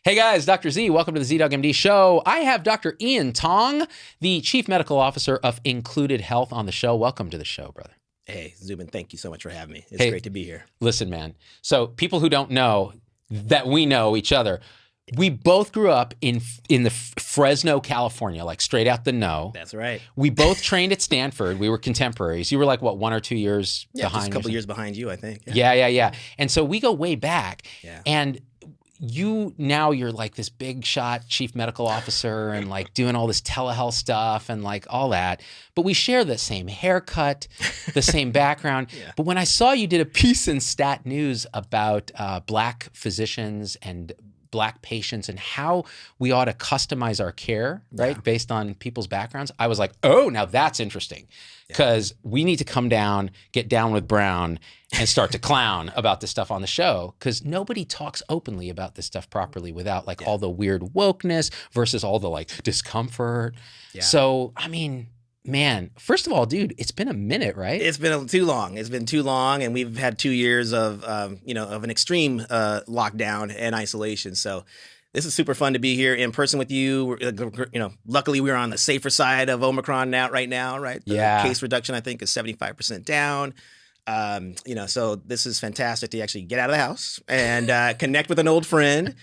Hey guys, Dr. Z, welcome to the ZDoggMD show. I have Dr. Ian Tong, the Chief Medical Officer of Included Health on the show. Welcome to the show, brother. Hey, Zubin, thank you so much for having me. It's great to be here. Listen, man. So people who don't know that we know each other, we both grew up in the Fresno, California, like straight out the know. That's right. We both trained at Stanford. We were contemporaries. You were like, what, 1 or 2 years behind? Just a couple years behind you, I think. Yeah. And so we go way back. Yeah. And you're like this big shot chief medical officer and like doing all this telehealth stuff and like all that. But we share the same haircut, the same background. Yeah. But when I saw you did a piece in Stat News about Black physicians and Black patients and how we ought to customize our care, right, based on people's backgrounds, I was like, oh, now that's interesting, because we need to come down, get down with Brown, and start to clown about this stuff on the show, because nobody talks openly about this stuff properly without like all the weird wokeness versus all the like discomfort. Yeah. So, I mean, man, first of all, dude, it's been a minute, right? It's been too long. It's been too long, and we've had 2 years of an extreme lockdown and isolation. So this is super fun to be here in person with you. Luckily we're on the safer side of Omicron right now, right? The case reduction, I think, is 75% down. So this is fantastic to actually get out of the house and connect with an old friend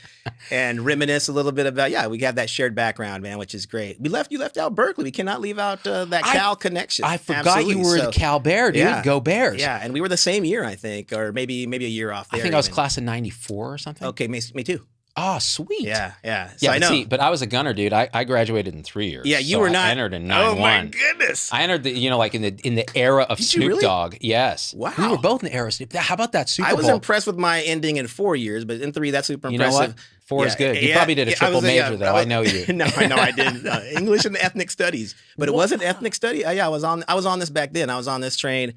and reminisce a little bit about, we have that shared background, man, which is great. You left out Berkeley. We cannot leave out that Cal connection. I forgot you were the Cal Bear, dude. Yeah. Go Bears. Yeah, and we were the same year, I think, or maybe a year off there. I think I was class of 94 or something. Okay, me too. Oh, sweet. Yeah. So I know. But I was a gunner, dude. I graduated in 3 years. Yeah, you were not. I entered in 9-1. Oh my goodness. I entered like in the era of Snoop Dogg. Yes. Wow. We were both in the era of Snoop. How about that Super Bowl? I was impressed with my ending in 4 years, but in 3, that's super impressive. You know what? 4 is good. You probably did a triple major, though. I know you. No, I did English and ethnic studies, but it wasn't ethnic study. I was on this back then. I was on this train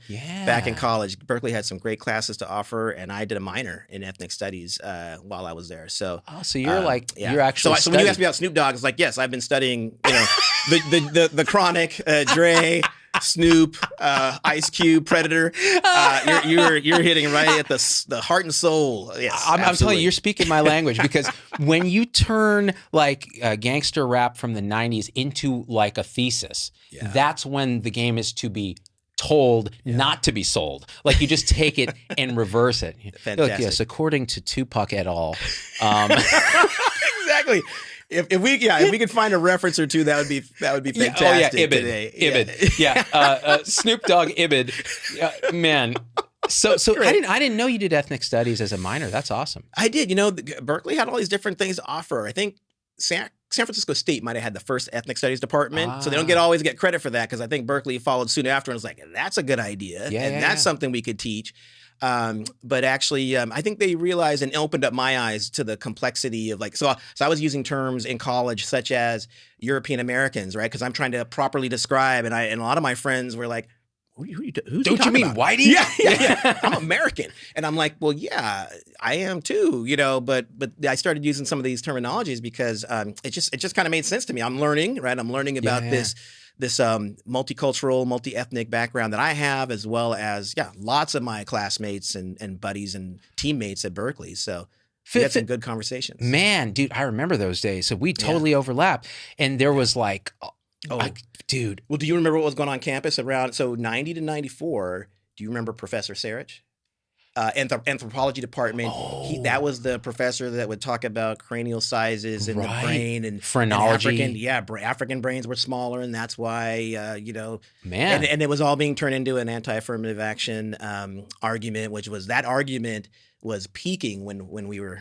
back in college. Berkeley had some great classes to offer, and I did a minor in ethnic studies while I was there. So, so you're you're actually. So when you asked me about Snoop Dogg, it's like, yes, I've been studying, the Chronic, Dre, Snoop, Ice Cube, Predator. You're hitting right at the heart and soul. Yes, I'm telling you, you're speaking my language, because when you turn like gangster rap from the 90s into like a thesis, that's when the game is to be told, not to be sold. Like you just take it and reverse it. Fantastic. Look, yes, according to Tupac et al. Exactly. If we could find a reference or two, that would be fantastic. Ibid. Snoop Dogg Ibid. Man. So I didn't know you did ethnic studies as a minor. That's awesome. I did. Berkeley had all these different things to offer. I think San Francisco State might have had the first ethnic studies department, so they don't always get credit for that, because I think Berkeley followed soon after and was like, that's a good idea, that's something we could teach. But actually, I think they realized and opened up my eyes to the complexity of so I was using terms in college such as European Americans, right? Because I'm trying to properly describe, and a lot of my friends were like, who's don't you mean about? Whitey? Yeah. I'm American. And I'm like, well, yeah, I am too, but I started using some of these terminologies because it just kind of made sense to me. I'm learning, right? I'm learning about this multicultural, multi-ethnic background that I have, as well as, lots of my classmates and buddies and teammates at Berkeley. So we had some good conversations. Man, dude, I remember those days. So we totally overlapped. And there was like, dude. Well, do you remember what was going on campus around, 90 to 94, do you remember Professor Sarich? Anthropology department. That was the professor that would talk about cranial sizes in the brain and phrenology. African brains were smaller, and that's why man. And it was all being turned into an anti-affirmative action argument, which was was peaking when we were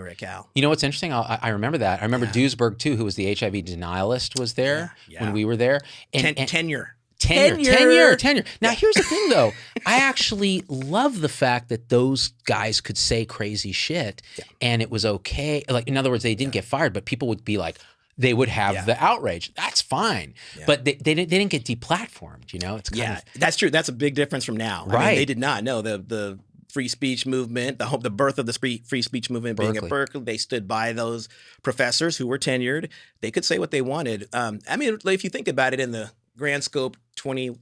at Cal. You know what's interesting? I remember that. I remember Duesberg too, who was the HIV denialist, was there when we were there. And tenure. Now, here's the thing, though. I actually love the fact that those guys could say crazy shit and it was okay. Like, in other words, they didn't get fired, but people would be like, they would have the outrage. That's fine. But they didn't get deplatformed, It's kind of... That's true. That's a big difference from now. Right. I mean, they did not know the free speech movement, the birth of the free speech movement being at Berkeley. They stood by those professors who were tenured. They could say what they wanted. If you think about it in the grand scope, 20,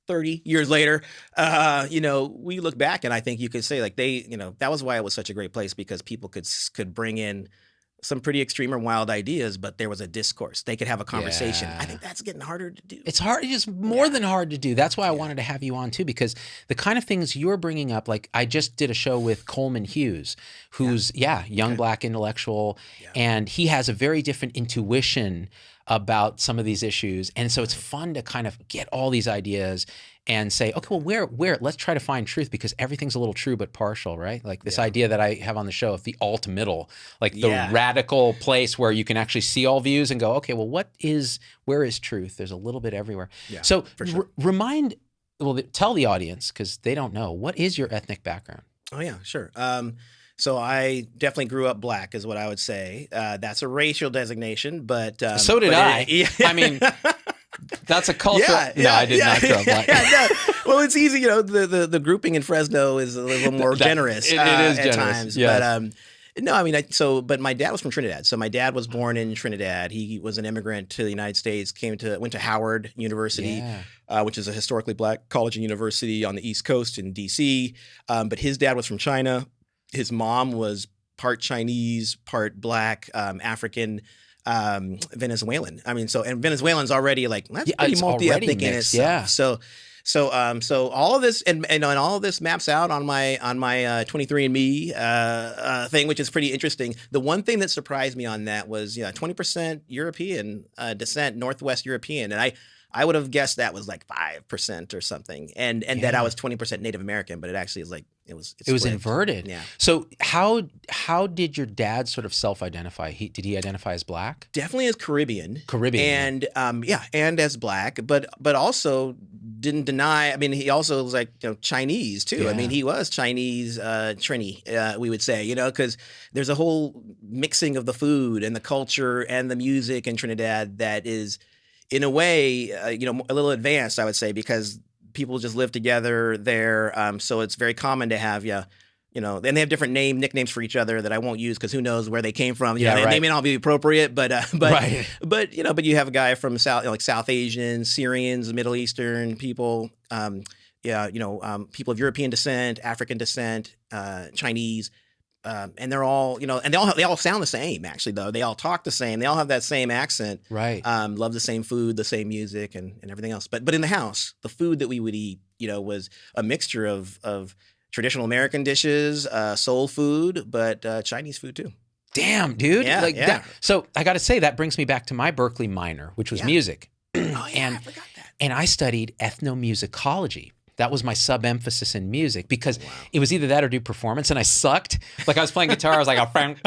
30 years later, we look back and I think you could say that was why it was such a great place, because people could bring in some pretty extreme or wild ideas, but there was a discourse. They could have a conversation. Yeah. I think that's getting harder to do. It's hard, it's more than hard to do. That's why I wanted to have you on too, because the kind of things you're bringing up, like I just did a show with Coleman Hughes, who's young Black intellectual, and he has a very different intuition about some of these issues. And so it's fun to kind of get all these ideas and say, okay, well, where, let's try to find truth, because everything's a little true but partial, right? Like this idea that I have on the show of the alt middle, like the radical place where you can actually see all views and go, okay, well, where is truth? There's a little bit everywhere. Yeah, so for sure. Tell the audience, because they don't know, what is your ethnic background? Oh yeah, sure. So I definitely grew up Black, is what I would say. That's a racial designation, but so did I. I mean, that's a culture. No, I did not grow up Black. Well, it's easy, the grouping in Fresno is a little more generous. It is at generous. Times, yes. But no, I mean, but my dad was from Trinidad. So my dad was born in Trinidad. He was an immigrant to the United States. Went to Howard University, which is a historically Black college and university on the East Coast in D.C. But his dad was from China. His mom was part Chinese, part Black, African, Venezuelan. I mean, and Venezuelan's already like, that's pretty multi-ethnic in itself. Yeah. So all of this and all of this maps out on my 23andMe thing, which is pretty interesting. The one thing that surprised me on that was 20% European descent, Northwest European, and I would have guessed that was like 5% or something, and that I was 20% Native American, but it actually is like it was inverted. Yeah. So how did your dad sort of self-identify? Did he identify as Black? Definitely as Caribbean, and and as Black, but also didn't deny. I mean, he also was like Chinese too. I mean, he was Chinese Trini, we would say, because there's a whole mixing of the food and the culture and the music in Trinidad that is, in a way, a little advanced, I would say, because people just live together there. So it's very common to have, and they have different nicknames for each other that I won't use because who knows where they came from. They may not be appropriate, but you have a guy from South Asian, Syrians, Middle Eastern people, people of European descent, African descent, Chinese. And they're all, and they all sound the same, actually, though. They all talk the same. They all have that same accent. Right. Love the same food, the same music, and everything else. But in the house, the food that we would eat, was a mixture of traditional American dishes, soul food, but Chinese food, too. Damn, dude. So I got to say, that brings me back to my Berkeley minor, which was music. I forgot that. And I studied ethnomusicology. That was my sub-emphasis in music, because it was either that or do performance, and I sucked. Like I was playing guitar, I was like, I think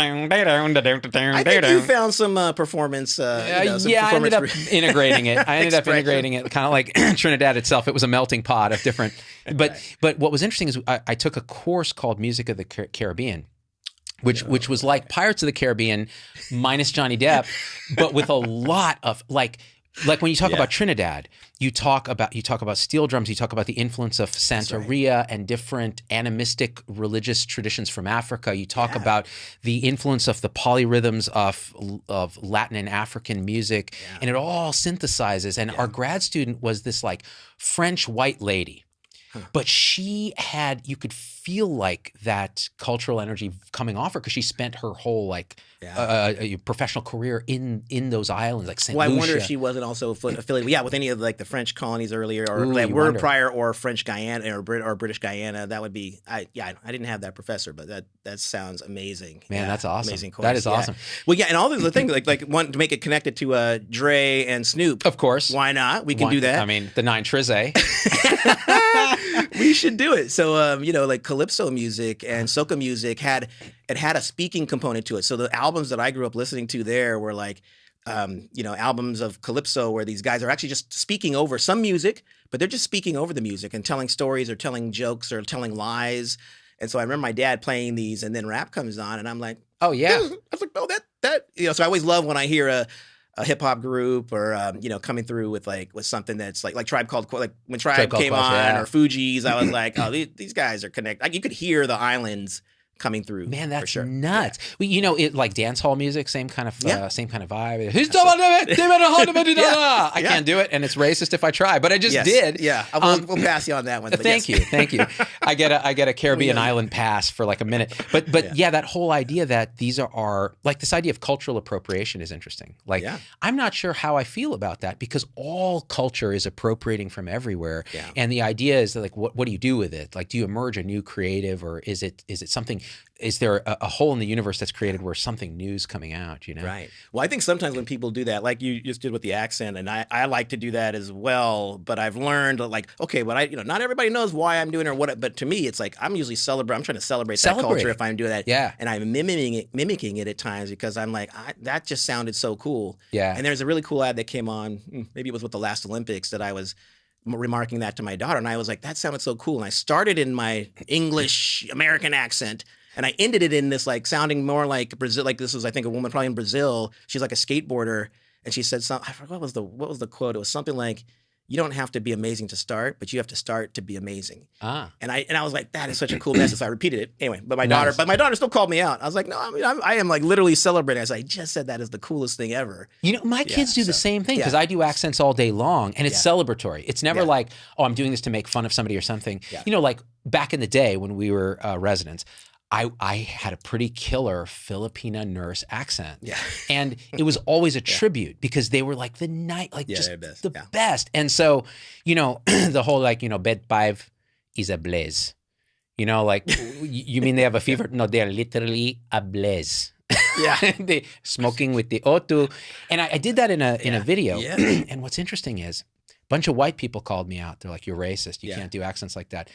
you found some performance. I ended up integrating it. Kind of like Trinidad itself. It was a melting pot of different. But what was interesting is I took a course called Music of the Caribbean, which was like Pirates of the Caribbean minus Johnny Depp, but with a lot of like when you talk about Trinidad, you talk about steel drums, you talk about the influence of Santeria and different animistic religious traditions from Africa. You talk about the influence of the polyrhythms of Latin and African music, and it all synthesizes. And our grad student was this like French white lady, but you could feel like that cultural energy coming off her because she spent her whole professional career in those islands, like Saint Lucia. I wonder if she wasn't also affiliated, with any of like the French colonies earlier, or prior, or French Guyana or British Guyana. That would be, I didn't have that professor, but that sounds amazing. Man, that's awesome. Amazing course. That is awesome. Well, and all the things like one to make it connected to Dre and Snoop. Of course, why not? We can do that. I mean, the 9 Trizay. We should do it. So, like calypso music and soca music had a speaking component to it. So the albums that I grew up listening to there were like, albums of calypso where these guys are actually just speaking over some music, but they're just speaking over the music and telling stories or telling jokes or telling lies. And so I remember my dad playing these, and then rap comes on, and I'm like, oh yeah. I was like, oh, that. So I always love when I hear a hip hop group or coming through with something that's like Tribe Called Quest, like when Tribe came on, or Fugees. I was like, oh, these guys are connected. Like you could hear the islands coming through. Man, that's for sure. nuts. Yeah. Well, you know, it like dance hall music, same kind of Yeah. vibe. I Yeah. can't do it, and it's racist if I try, but I just did. Yeah, we'll pass you on that one. But Thank you. I get a Caribbean island pass for like a minute, but yeah, that whole idea that these are like this idea of cultural appropriation is interesting. Like, I'm not sure how I feel about that because all culture is appropriating from everywhere, and the idea is that, like, what do you do with it? Like, do you emerge a new creative, or is it something? Is there a hole in the universe that's created where something new is coming out? You know, right? Well, I think sometimes when people do that, like you just did with the accent, and I like to do that as well. But I've learned, like, okay, but not everybody knows why I'm doing it or what. But to me, it's like I'm usually I'm trying to celebrate that culture if I'm doing that. Yeah. And I'm mimicking it at times because I'm like, that just sounded so cool. Yeah. And there's a really cool ad that came on. Maybe it was with the last Olympics that I was remarking that to my daughter, and I was like, that sounded so cool. And I started in my English American accent. And I ended it in this, like, sounding more like Brazil. Like, this was, I think, a woman probably in Brazil. She's like a skateboarder, and she said something. I forgot what was the quote. It was something like, "You don't have to be amazing to start, but you have to start to be amazing." And I was like, that is such a cool message. So I repeated it anyway. But my daughter still called me out. I was like, no, I am like literally celebrating. I just said that is the coolest thing ever. You know, my kids do the same thing because I do accents all day long, and it's celebratory. It's never like, oh, I'm doing this to make fun of somebody or something. You know, like back in the day when we were residents, I had a pretty killer Filipina nurse accent. And it was always a tribute because they were like the best. And so, you know, the whole, like, you know, bed 5 is ablaze. You know, like, you mean they have a fever? No, they're literally ablaze. They smoking with the O2. And I did that in a video. And what's interesting is a bunch of white people called me out. They're like, you're racist. You can't do accents like that.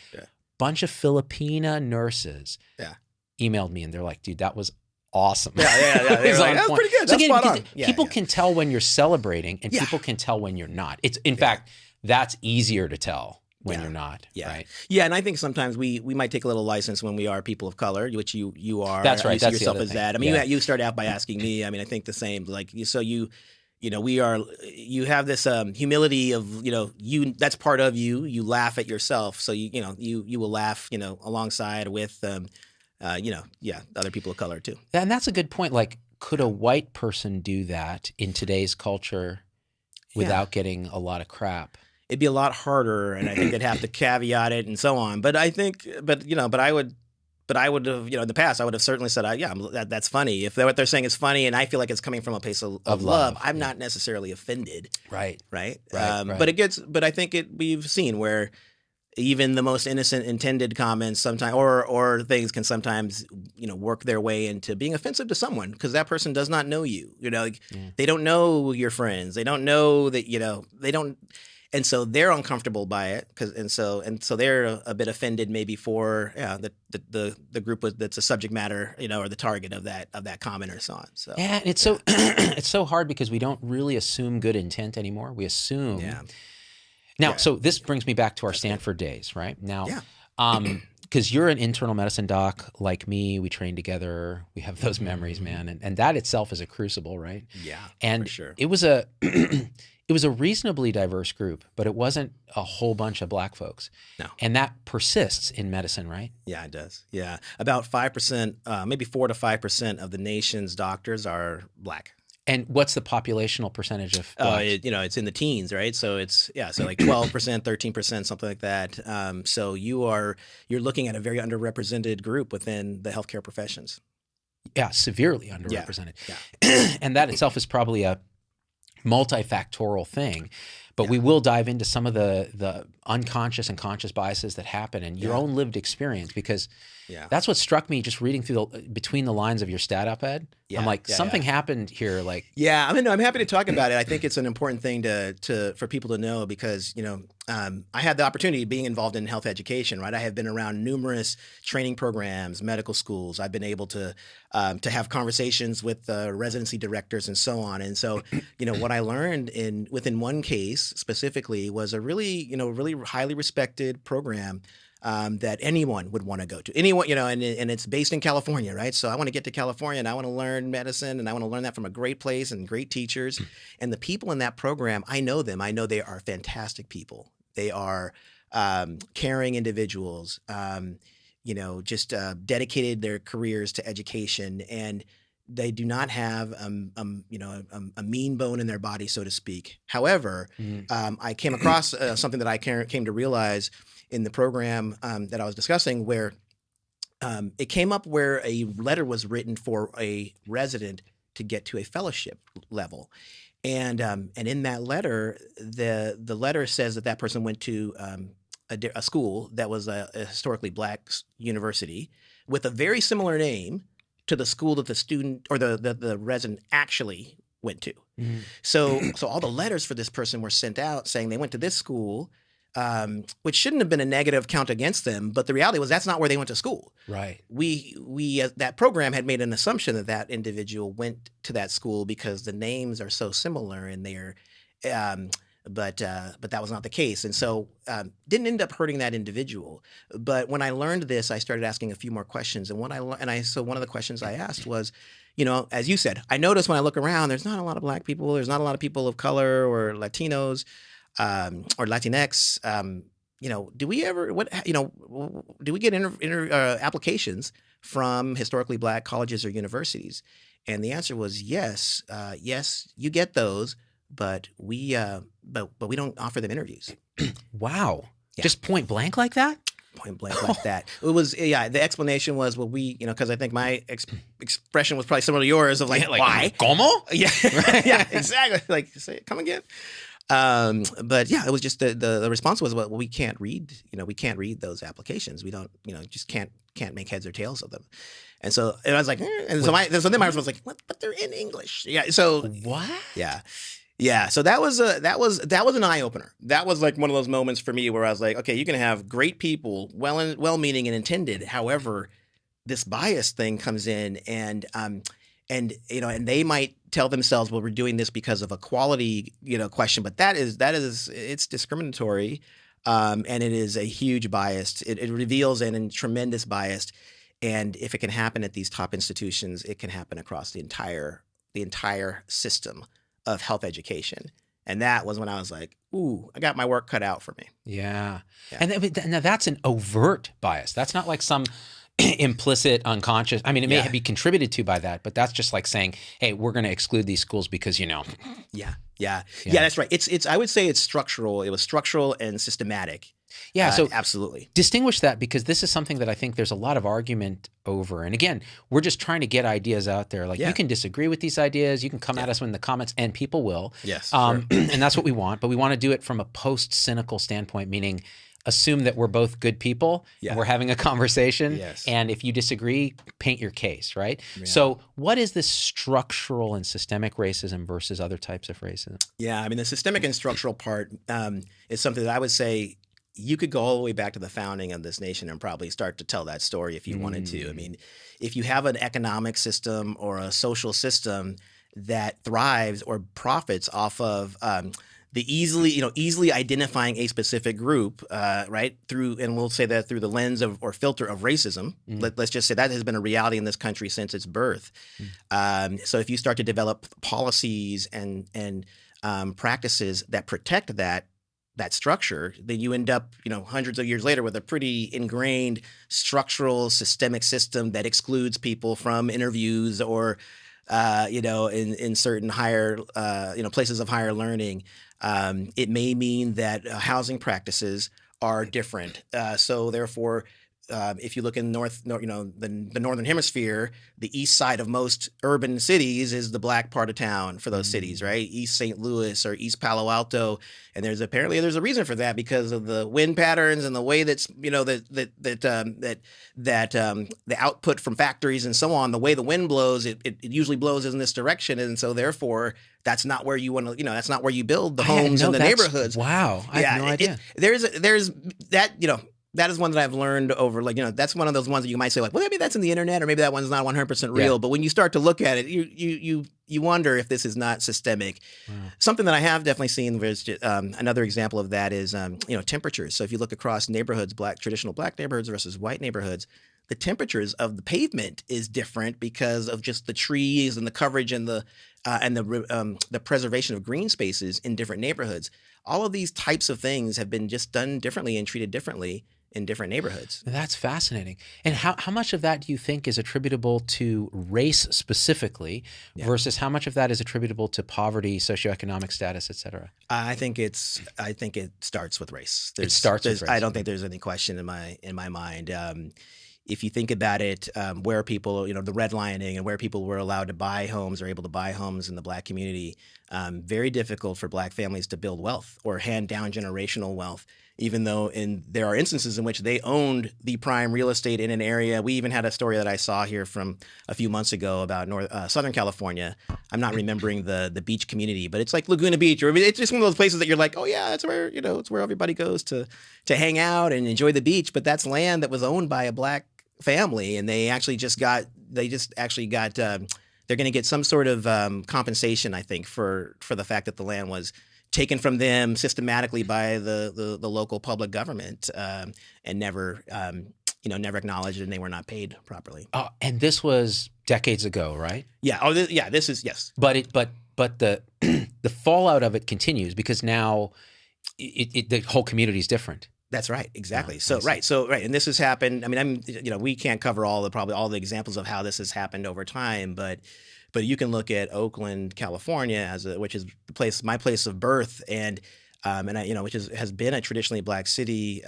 Bunch of Filipina nurses emailed me, and they're like, dude, that was awesome. Like, that was pretty good. That's spot on. People can tell when you're celebrating, and people can tell when you're not. It's in fact, that's easier to tell when you're not. Right? Yeah, and I think sometimes we might take a little license when we are people of color, which you are. That's right. You see That's yourself the other as thing. that. I mean, you started out by asking me. I mean, I think the same. Like, so you know, you have this humility of, you know, that's part of you. You laugh at yourself, so you will laugh, you know, alongside with other people of color too. And that's a good point. Like, could a white person do that in today's culture without getting a lot of crap? It'd be a lot harder, and I think they'd have to caveat it and so on. But I think, I would have, in the past, I would have certainly said, that's funny. If what they're saying is funny, and I feel like it's coming from a place of love, I'm not necessarily offended. Right. But I think we've seen where even the most innocent intended comments sometimes, or things can sometimes, work their way into being offensive to someone because that person does not know you. They don't know your friends. They don't know that, they don't. And so they're uncomfortable by it, and so they're a bit offended maybe for the group that's a subject matter, or the target of that comment or so on. So and it's so it's so hard because we don't really assume good intent anymore. We assume. Now, so this brings me back to our Stanford days, right? Now, because you're an internal medicine doc like me, we trained together, we have those memories, man, and that itself is a crucible, right? Yeah, and for sure. It was a it was a reasonably diverse group, but it wasn't a whole bunch of black folks. No. And that persists in medicine, right? Yeah, it does. Yeah. About 5%, maybe 4 to 5% of the nation's doctors are black. And what's the populational percentage of blacks? It's in the teens, right? So it's, so like 12%, 13%, something like that. So you're looking at a very underrepresented group within the healthcare professions. Yeah, severely underrepresented. Yeah. And that itself is probably a multifactorial thing, but we will dive into some of the unconscious and conscious biases that happen and your own lived experience, because that's what struck me just reading through between the lines of your stat op-ed. I'm like, something happened here. Like, I'm happy to talk about it. I think it's an important thing for people to know because, I had the opportunity of being involved in health education, right? I have been around numerous training programs, medical schools. I've been able to have conversations with residency directors and so on. And so, what I learned within one case specifically was a really highly respected program that anyone would want to go to. Anyone, and it's based in California, right? So I want to get to California and I want to learn medicine and I want to learn that from a great place and great teachers. And the people in that program, I know them. I know they are fantastic people. They are caring individuals. just dedicated their careers to education, and they do not have a mean bone in their body, so to speak. However, I came across something that I came to realize in the program that I was discussing, where it came up where a letter was written for a resident to get to a fellowship level. And in that letter, the letter says that person went to a school that was a historically Black university with a very similar name to the school that the student or the resident actually went to. So all the letters for this person were sent out saying they went to this school, which shouldn't have been a negative count against them, but the reality was that's not where they went to school. Right. We that program had made an assumption that individual went to that school because the names are so similar and they're, but that was not the case, and so didn't end up hurting that individual. But when I learned this, I started asking a few more questions, and so one of the questions I asked was, as you said, I noticed when I look around, there's not a lot of Black people, there's not a lot of people of color or Latinos. Or Latinx, do we ever do we get applications from historically Black colleges or universities? And the answer was yes, yes, you get those, but we don't offer them interviews. Wow, Yeah. Just point blank like that? Point blank like that. It was the explanation was, well, because I think my expression was probably similar to yours of why? ¿Cómo? Yeah, yeah, exactly. Like, say it, come again. But yeah, it was just the response was, well, we can't read, we can't read those applications. We don't, just can't make heads or tails of them. And so I was like, and so then my response was like, what? But they're in English. Yeah. So what? Yeah. Yeah. So that was an eye opener. That was like one of those moments for me where I was like, okay, you can have great people, well-meaning and intended. However, this bias thing comes in, and they might tell themselves, well, we're doing this because of a quality, question, but that is it's discriminatory, and it is a huge bias. It reveals a tremendous bias, and if it can happen at these top institutions, it can happen across the entire system of health education. And that was when I was like, ooh, I got my work cut out for me. Yeah. And now that's an overt bias. That's not like some implicit, unconscious. I mean, it may be contributed to by that, but that's just like saying, hey, we're going to exclude these schools because, Yeah, that's right. It's I would say it's structural. It was structural and systematic. Yeah, so absolutely. Distinguish that, because this is something that I think there's a lot of argument over. And again, we're just trying to get ideas out there. Like, you can disagree with these ideas. You can come at us in the comments, and people will. Yes, sure. And that's what we want. But we want to do it from a post-cynical standpoint, meaning assume that we're both good people and we're having a conversation. Yes. And if you disagree, paint your case, right? Yeah. So what is this structural and systemic racism versus other types of racism? Yeah, I mean, the systemic and structural part is something that I would say you could go all the way back to the founding of this nation and probably start to tell that story if you wanted to. I mean, if you have an economic system or a social system that thrives or profits off of the easily identifying a specific group, right, and we'll say that through the lens of or filter of racism. Let's just say that has been a reality in this country since its birth. So if you start to develop policies and practices that protect that structure, then you end up, hundreds of years later with a pretty ingrained structural systemic system that excludes people from interviews or, in certain higher, places of higher learning. It may mean that housing practices are different. So therefore, if you look in the northern hemisphere, the east side of most urban cities is the Black part of town for those cities, right? East St. Louis or East Palo Alto, and there's a reason for that because of the wind patterns and the way that's the output from factories and so on. The way the wind blows, it usually blows in this direction, and so therefore that's not where you want to. That's not where you build the homes and the neighborhoods. Wow, I had no idea. There's that. That is one that I've learned over, that's one of those ones that you might say, well, maybe that's in the internet or maybe that one's not 100% real. Yeah. But when you start to look at it, you wonder if this is not systemic. Wow. Something that I have definitely seen, another example of that is, temperatures. So if you look across neighborhoods, traditional Black neighborhoods versus white neighborhoods, the temperatures of the pavement is different because of just the trees and the coverage and the preservation of green spaces in different neighborhoods. All of these types of things have been just done differently and treated differently. in different neighborhoods. That's fascinating. And how much of that do you think is attributable to race specifically versus how much of that is attributable to poverty, socioeconomic status, et cetera? I think it starts with race. It starts with race. I don't think there's any question in my mind. If you think about it, where people, the redlining and where people were allowed to buy homes or able to buy homes in the Black community, very difficult for Black families to build wealth or hand down generational wealth, even though there are instances in which they owned the prime real estate in an area. We even had a story that I saw here from a few months ago about Southern California. I'm not remembering the beach community, but it's like Laguna Beach, or it's just one of those places that you're like, oh yeah, it's where it's where everybody goes to hang out and enjoy the beach. But that's land that was owned by a Black family, and they're going to get some sort of compensation, I think, for the fact that the land was taken from them systematically by the local public government, and never acknowledged, and they were not paid properly. And this was decades ago, right? Yeah. This is, yes. But the the fallout of it continues because now the whole community is different. That's right. Exactly. So right. And this has happened. I mean, we can't cover all the examples of how this has happened over time, but you can look at Oakland, California, which is my place of birth, and which has been a traditionally Black city,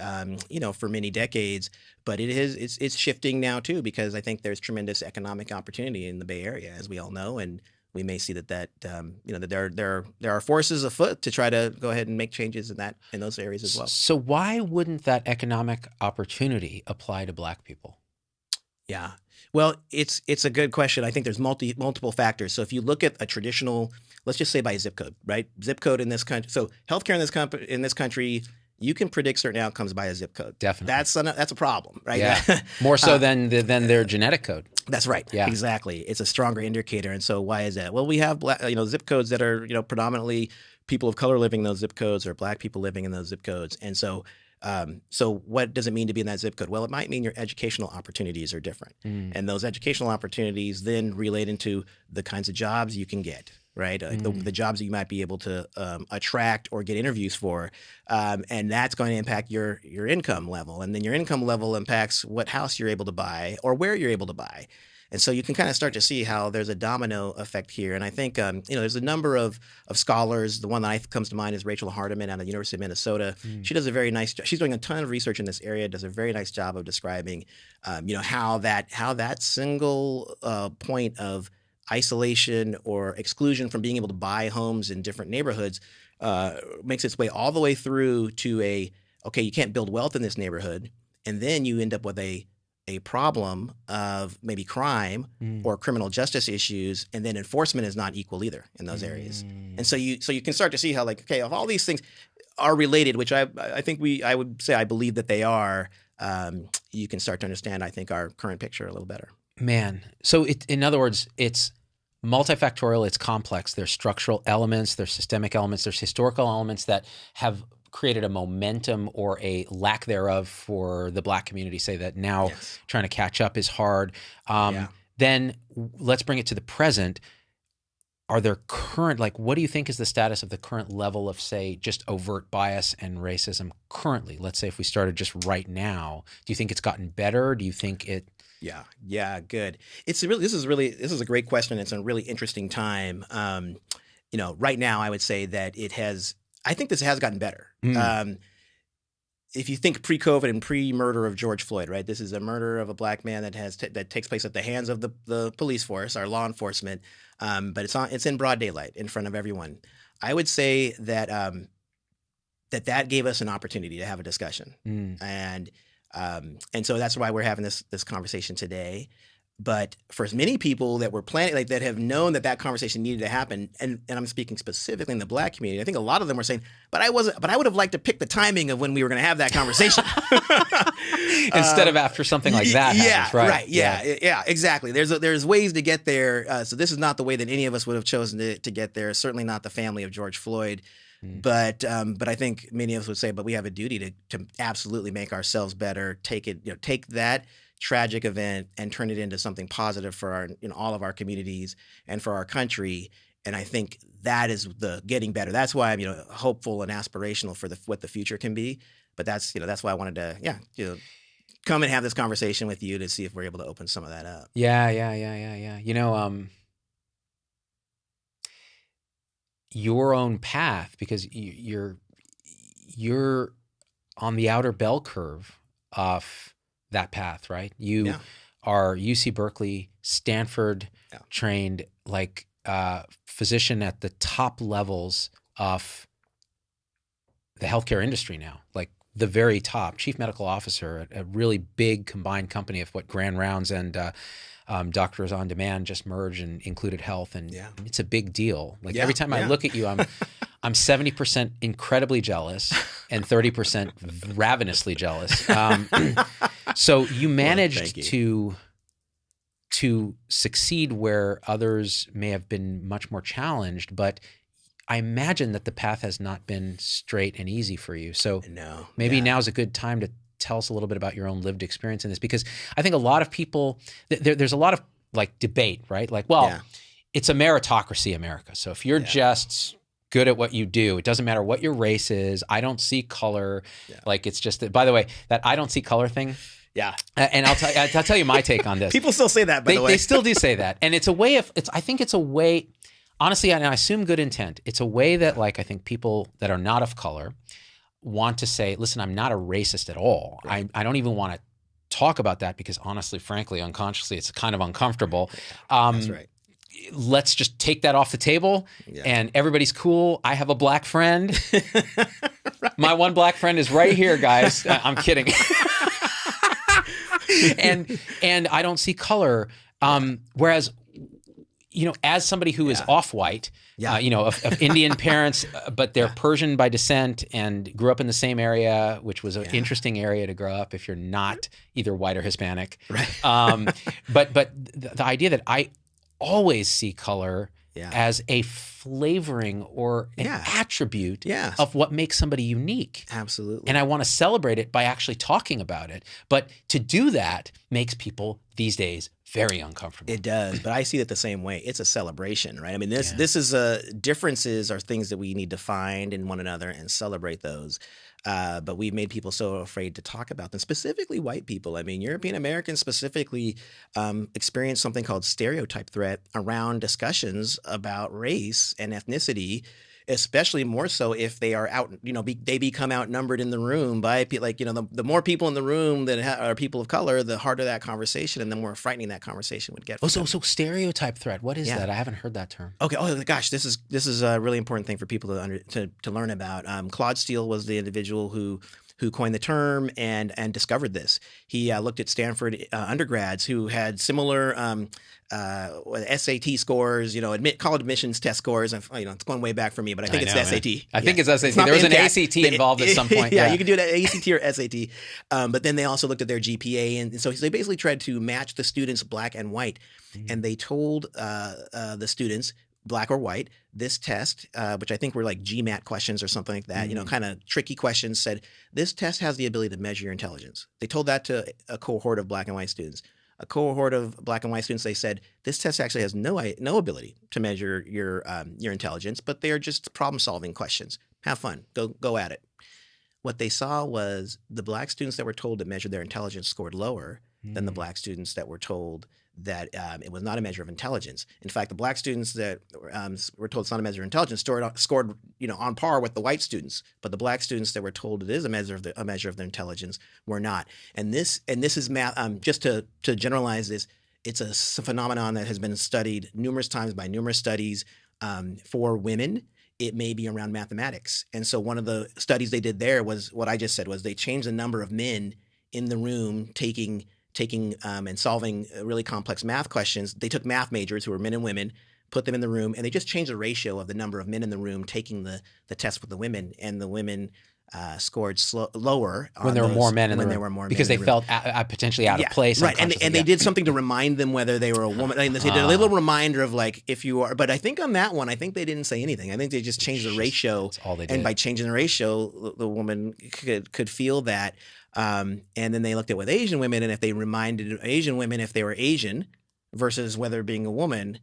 for many decades, but it's shifting now too, because I think there's tremendous economic opportunity in the Bay Area, as we all know, and we may see that there are forces afoot to try to go ahead and make changes in those areas as well. So why wouldn't that economic opportunity apply to Black people? Yeah. Well, it's a good question. I think there's multiple factors. So if you look at a traditional, let's just say by zip code, right? Zip code in this country. So healthcare in this country, you can predict certain outcomes by a zip code. Definitely. That's a problem, right? Yeah. More so than their genetic code. That's right. Yeah. Exactly. It's a stronger indicator. And so why is that? Well, we have zip codes that are predominantly people of color living in those zip codes, or Black people living in those zip codes. And so what does it mean to be in that zip code? Well, it might mean your educational opportunities are different. And those educational opportunities then relate into the kinds of jobs you can get, right? The jobs that you might be able to attract or get interviews for. And that's going to impact your income level. And then your income level impacts what house you're able to buy or where you're able to buy. And so you can kind of start to see how there's a domino effect here. And I think, there's a number of scholars. The one that comes to mind is Rachel Hardiman out of the University of Minnesota. She does a very nice job. She's doing a ton of research in this area, does a very nice job of describing, how that single point of isolation or exclusion from being able to buy homes in different neighborhoods makes its way all the way through to you can't build wealth in this neighborhood. And then you end up with a problem of maybe crime or criminal justice issues, and then enforcement is not equal either in those areas. And so you can start to see how if all these things are related, which I would say I believe that they are, you can start to understand, I think, our current picture a little better. Man. So in other words, it's multifactorial, it's complex. There's structural elements, there's systemic elements, there's historical elements that have created a momentum or a lack thereof for the Black community, say that now trying to catch up is hard. Then let's bring it to the present. Are there what do you think is the status of the current level of, say, just overt bias and racism currently? Let's say if we started just right now, do you think it's gotten better? Do you think it... Yeah, good. This is a great question. It's a really interesting time. Right now I would say that I think this has gotten better. If you think pre-COVID and pre-murder of George Floyd, right? This is a murder of a Black man that takes place at the hands of the police force, our law enforcement, but it's in broad daylight in front of everyone. I would say that that gave us an opportunity to have a discussion, and so that's why we're having this conversation today. But for many people that were planning, that have known that conversation needed to happen, and I'm speaking specifically in the Black community, I think a lot of them were saying, but I would have liked to pick the timing of when we were going to have that conversation. Instead of after something like that happens, right? Right. Yeah, exactly. There's ways to get there. So this is not the way that any of us would have chosen to get there. Certainly not the family of George Floyd. But I think many of us would say, but we have a duty to absolutely make ourselves better. Take that tragic event and turn it into something positive for all of our communities and for our country. And I think that is the getting better. That's why I'm hopeful and aspirational for what the future can be. But that's why I wanted to come and have this conversation with you to see if we're able to open some of that up. Yeah. Your own path, because you're on the outer bell curve of that path, right? You are UC Berkeley, Stanford trained, like physician at the top levels of the healthcare industry now, like the very top, chief medical officer at a really big combined company of what Grand Rounds and Doctors on Demand just merged and included health, and it's a big deal. Like every time I look at you, I'm 70% incredibly jealous and 30% ravenously jealous. So you managed to succeed where others may have been much more challenged, but I imagine that the path has not been straight and easy for you. So maybe now's a good time to tell us a little bit about your own lived experience in this, because I think a lot of people, there's a lot of like debate, right? Like, it's a meritocracy, America. So if you're just good at what you do, it doesn't matter what your race is. I don't see color. Like, it's just that, by the way, that I don't see color thing. Yeah. And I'll tell you my take on this. People still say that, by the way. They still do say that. And it's a way of, I think it's a way, honestly, and I assume good intent. It's a way that, like, I think people that are not of color want to say, listen, I'm not a racist at all. Right. I don't even want to talk about that because honestly, frankly, unconsciously, it's kind of uncomfortable. That's right. Let's just take that off the table and everybody's cool. I have a black friend. Right. My one black friend is right here, guys. I'm kidding. and I don't see color. Whereas, as somebody who is off-white, of Indian parents, but they're Persian by descent and grew up in the same area, which was an interesting area to grow up if you're not either white or Hispanic. Right. But the idea that I always see color as a flavoring or an attribute of what makes somebody unique. Absolutely. And I want to celebrate it by actually talking about it. But to do that makes people these days very uncomfortable. It does, but I see it the same way. It's a celebration, right? I mean, this is differences are things that we need to find in one another and celebrate those. But we've made people so afraid to talk about them, specifically white people. I mean, European Americans specifically experience something called stereotype threat around discussions about race and ethnicity, especially more so if they are out, they become outnumbered in the room by, like, the more people in the room that are people of color, the harder that conversation and the more frightening that conversation would get. So stereotype threat, what is that? I haven't heard that term. Okay. Oh gosh, this is a really important thing for people to learn about. Claude Steele was the individual who coined the term and discovered this. He looked at Stanford undergrads who had similar SAT scores, college admissions test scores. It's going way back for me, but I think it's the SAT. I think it's SAT. There was an ACT involved at some point. You can do it at ACT or SAT. But then they also looked at their GPA. And so they basically tried to match the students black and white. And they told the students, black or white, this test, which I think were like GMAT questions or something like that, kind of tricky questions, said, this test has the ability to measure your intelligence. They told that to a cohort of black and white students. A cohort of black and white students, they said, this test actually has no ability to measure your intelligence, but they are just problem-solving questions. Have fun. Go at it. What they saw was the black students that were told to measure their intelligence scored lower than the black students that were told that it was not a measure of intelligence. In fact, the black students that were told it's not a measure of intelligence scored on par with the white students, but the black students that were told it is a measure of their intelligence were not. And this is math. Just to generalize this, it's a phenomenon that has been studied numerous times by numerous studies. For women, it may be around mathematics. And so one of the studies they did there was what I just said, was they changed the number of men in the room taking and solving really complex math questions. They took math majors who were men and women, put them in the room, and they just changed the ratio of the number of men in the room taking the test with the women, and the women scored lower when there were more men in the room because they felt potentially out of place. Right, and they did something to remind them whether they were a woman. I mean, they did a little reminder of, like, if you are. But I think on that one, I think they didn't say anything. I think they just changed the ratio. That's all they did. And by changing the ratio, the woman could feel that. And then they looked at with Asian women, and if they reminded Asian women if they were Asian versus whether being a woman,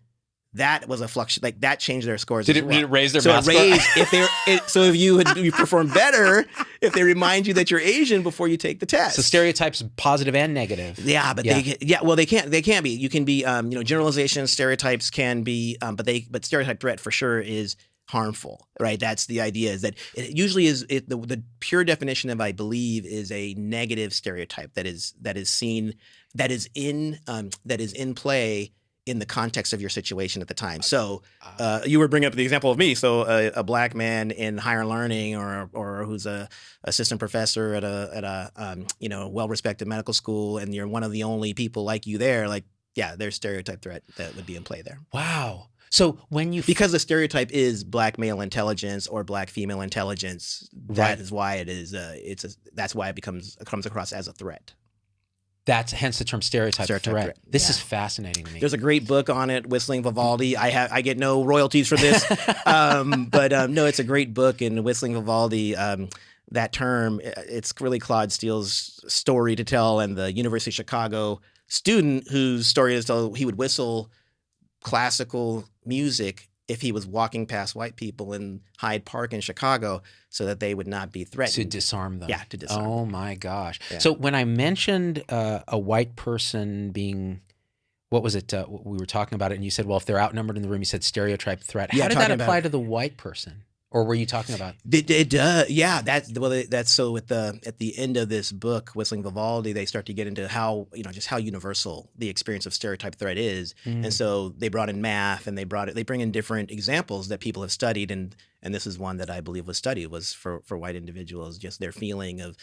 that was a fluctuation. Like that changed their scores. Did as it, well. did it raise their So math it score? raised if you perform better if they remind you that you're Asian before you take the test. So stereotypes positive and negative. Yeah, but they can't be. You can be generalizations, stereotypes can be, but stereotype threat for sure is harmful, right? That's the idea, is that it usually is the pure definition of, I believe, is a negative stereotype that is seen, that is in play in the context of your situation at the time. So you were bringing up the example of me. So a black man in higher learning, or who's a assistant professor at a well-respected medical school, and you're one of the only people like you there, like, yeah, there's stereotype threat that would be in play there. Wow. So when you because the stereotype is black male intelligence or black female intelligence, that is why it is that's why it comes across as a threat. That's hence the term stereotype threat. This is fascinating to me. There's a great book on it, Whistling Vivaldi. I get no royalties for this, but no, it's a great book. In Whistling Vivaldi, that term, it's really Claude Steele's story to tell, and the University of Chicago student whose story is to tell. He would whistle classical music if he was walking past white people in Hyde Park in Chicago, so that they would not be threatened. To disarm them. Yeah, to disarm them. Oh my gosh. Yeah. So when I mentioned a white person being, what was it? We were talking about it, and you said, well, if they're outnumbered in the room, you said stereotype threat. Yeah, how did that apply to the white person? Or were you talking about? Yeah. That's so at the end of this book, Whistling Vivaldi, they start to get into how, just how universal the experience of stereotype threat is. And so they brought in math, and they bring in different examples that people have studied. And this is one that I believe was studied, was for white individuals, just their feeling of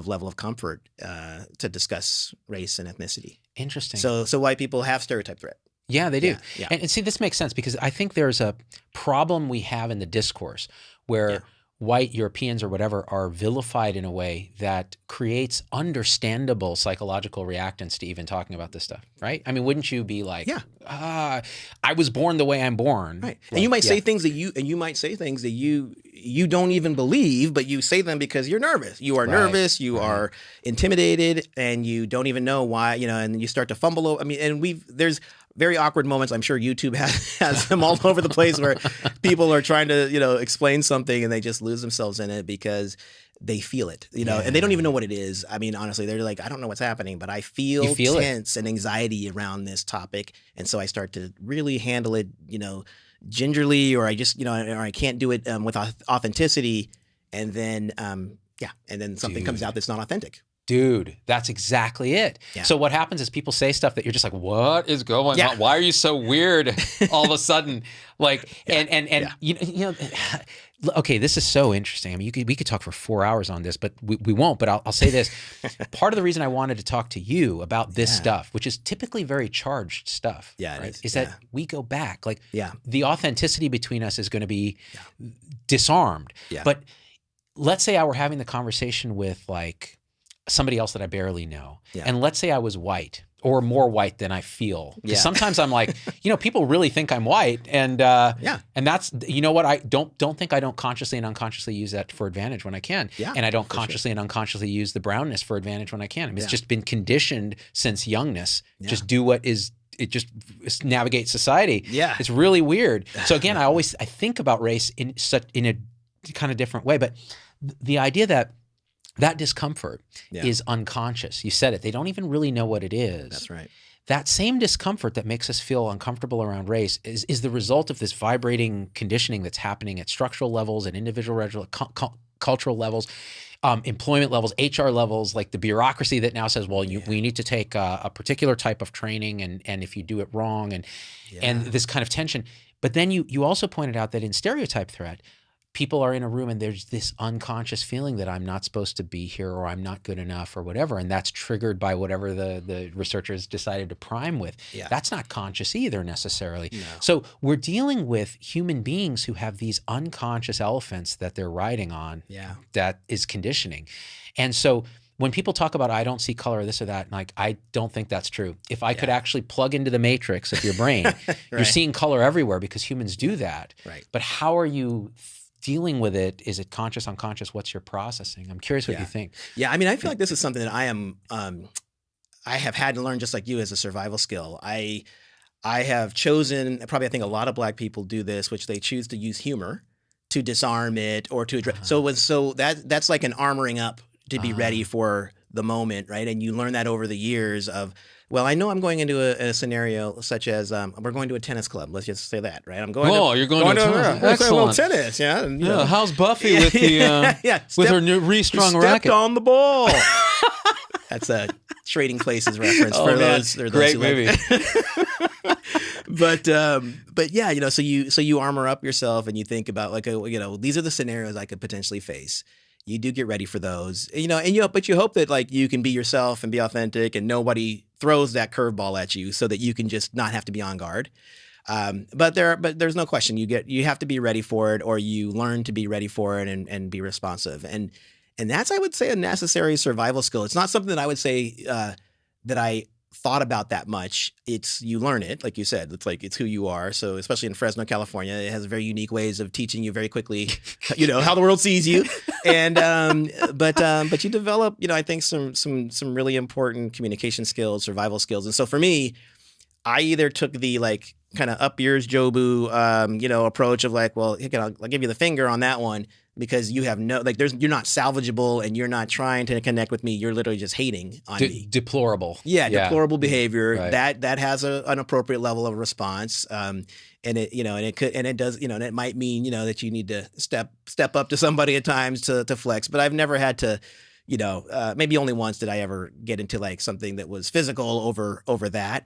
level of comfort to discuss race and ethnicity. Interesting. So white people have stereotype threat. Yeah, they do. Yeah. And see, this makes sense because I think there's a problem we have in the discourse where white Europeans or whatever are vilified in a way that creates understandable psychological reactance to even talking about this stuff, right? I mean, wouldn't you be like, I was born the way I'm born. Right. And you might say things that you don't even believe, but you say them because you're nervous. You are nervous, you are intimidated, and you don't even know why, and you start to fumble. I mean, and there's very awkward moments. I'm sure YouTube has them all over the place where people are trying to, explain something and they just lose themselves in it because they feel it, and they don't even know what it is. I mean, honestly, they're like, I don't know what's happening, but I feel tense and anxiety around this topic. And so I start to really handle it, gingerly, or I just, or I can't do it with authenticity. And then, and then something comes out that's not authentic. Dude, that's exactly it. Yeah. So what happens is people say stuff that you're just like, what is going on? Why are you so weird all of a sudden? Like, okay, this is so interesting. I mean, we could talk for 4 hours on this, but we won't. But I'll say this. Part of the reason I wanted to talk to you about this stuff, which is typically very charged stuff, is that we go back. Like, the authenticity between us is going to be disarmed. Yeah. But let's say I were having the conversation with like somebody else that I barely know. Yeah. And let's say I was white or more white than I feel. Yeah. Sometimes I'm like, people really think I'm white. And that's, what, I don't think I don't consciously and unconsciously use that for advantage when I can. Yeah, and I don't consciously and unconsciously use the brownness for advantage when I can. I mean, it's just been conditioned since youngness. Yeah. Just do what is, it just navigates society. Yeah. It's really weird. So again, I think about race in a kind of different way, but the idea that discomfort is unconscious. You said it. They don't even really know what it is. That's right. That same discomfort that makes us feel uncomfortable around race is the result of this vibrating conditioning that's happening at structural levels, at individual levels, cultural levels, employment levels, HR levels, like the bureaucracy that now says, well, we need to take a particular type of training, and if you do it wrong, and this kind of tension. But then you also pointed out that in stereotype threat, people are in a room and there's this unconscious feeling that I'm not supposed to be here, or I'm not good enough, or whatever. And that's triggered by whatever the researchers decided to prime with. Yeah. That's not conscious either necessarily. No. So we're dealing with human beings who have these unconscious elephants that they're riding on that is conditioning. And so when people talk about, I don't see color, this or that, like, I don't think that's true. If I could actually plug into the matrix of your brain, you're seeing color everywhere because humans do that. Right. But how are you dealing with it? Is it conscious, unconscious? What's your processing? I'm curious what you think. Yeah, I mean, I feel like this is something that I have had to learn just like you as a survival skill. I have chosen, probably I think a lot of Black people do this, which they choose to use humor to disarm it or to address. That's like an armoring up to be ready for the moment, right? And you learn that over the years of, well, I know I'm going into a scenario such as we're going to a tennis club. Let's just say that, right? I'm going. Oh, you're going to a tennis. Excellent. Tennis, yeah. And, yeah. How's Buffy with the with her new restrung racket? Stepped on the ball. That's a Trading Places reference for those. Great movie. But yeah, so you armor up yourself and you think about like, these are the scenarios I could potentially face. You do get ready for those, but you hope that like you can be yourself and be authentic and nobody throws that curveball at you so that you can just not have to be on guard. But there's no question you have to be ready for it, or you learn to be ready for it and be responsive. And that's, I would say, a necessary survival skill. It's not something that I would say that I thought about that much. You learn it, like you said. It's who you are. So especially in Fresno, California, it has very unique ways of teaching you very quickly, how the world sees you. And but you develop, I think some really important communication skills, survival skills. And so for me, I either took the like kind of up yours Jobu, approach of like, well, I'll give you the finger on that one. Because you have you're not salvageable and you're not trying to connect with me. You're literally just hating on me. Deplorable. Yeah, deplorable behavior. Right. That has an appropriate level of response. And it does, and it might mean, that you need to step up to somebody at times to flex. But I've never had to, maybe only once did I ever get into like something that was physical over that.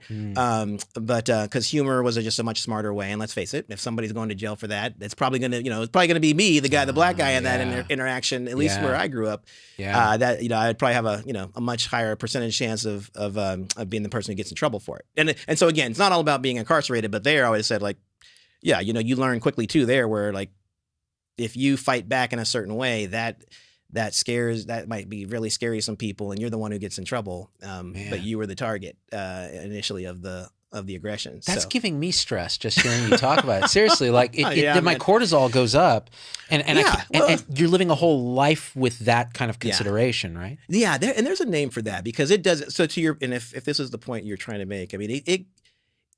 But because humor was just a much smarter way. And let's face it, if somebody's going to jail for that, it's probably going to be me, the Black guy in that interaction, at least where I grew up. Yeah. That, I'd probably have a much higher percentage chance of being the person who gets in trouble for it. And so again, it's not all about being incarcerated, but there I always said like, yeah, you learn quickly too there where like, if you fight back in a certain way, that might be really scary to some people, and you're the one who gets in trouble. But you were the target initially of the aggression. That's giving me stress just hearing you talk about it. Seriously, like my cortisol goes up, and you're living a whole life with that kind of consideration, right? Yeah, there's a name for that because it does. So if this is the point you're trying to make, I mean,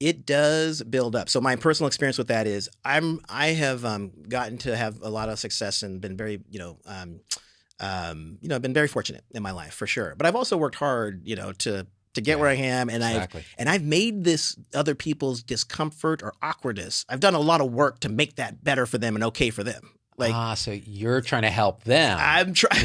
it does build up. So my personal experience with that is I have gotten to have a lot of success and been very I've been very fortunate in my life for sure. But I've also worked hard, to get where I am, and I've made this other people's discomfort or awkwardness. I've done a lot of work to make that better for them and okay for them. So you're trying to help them. I'm trying.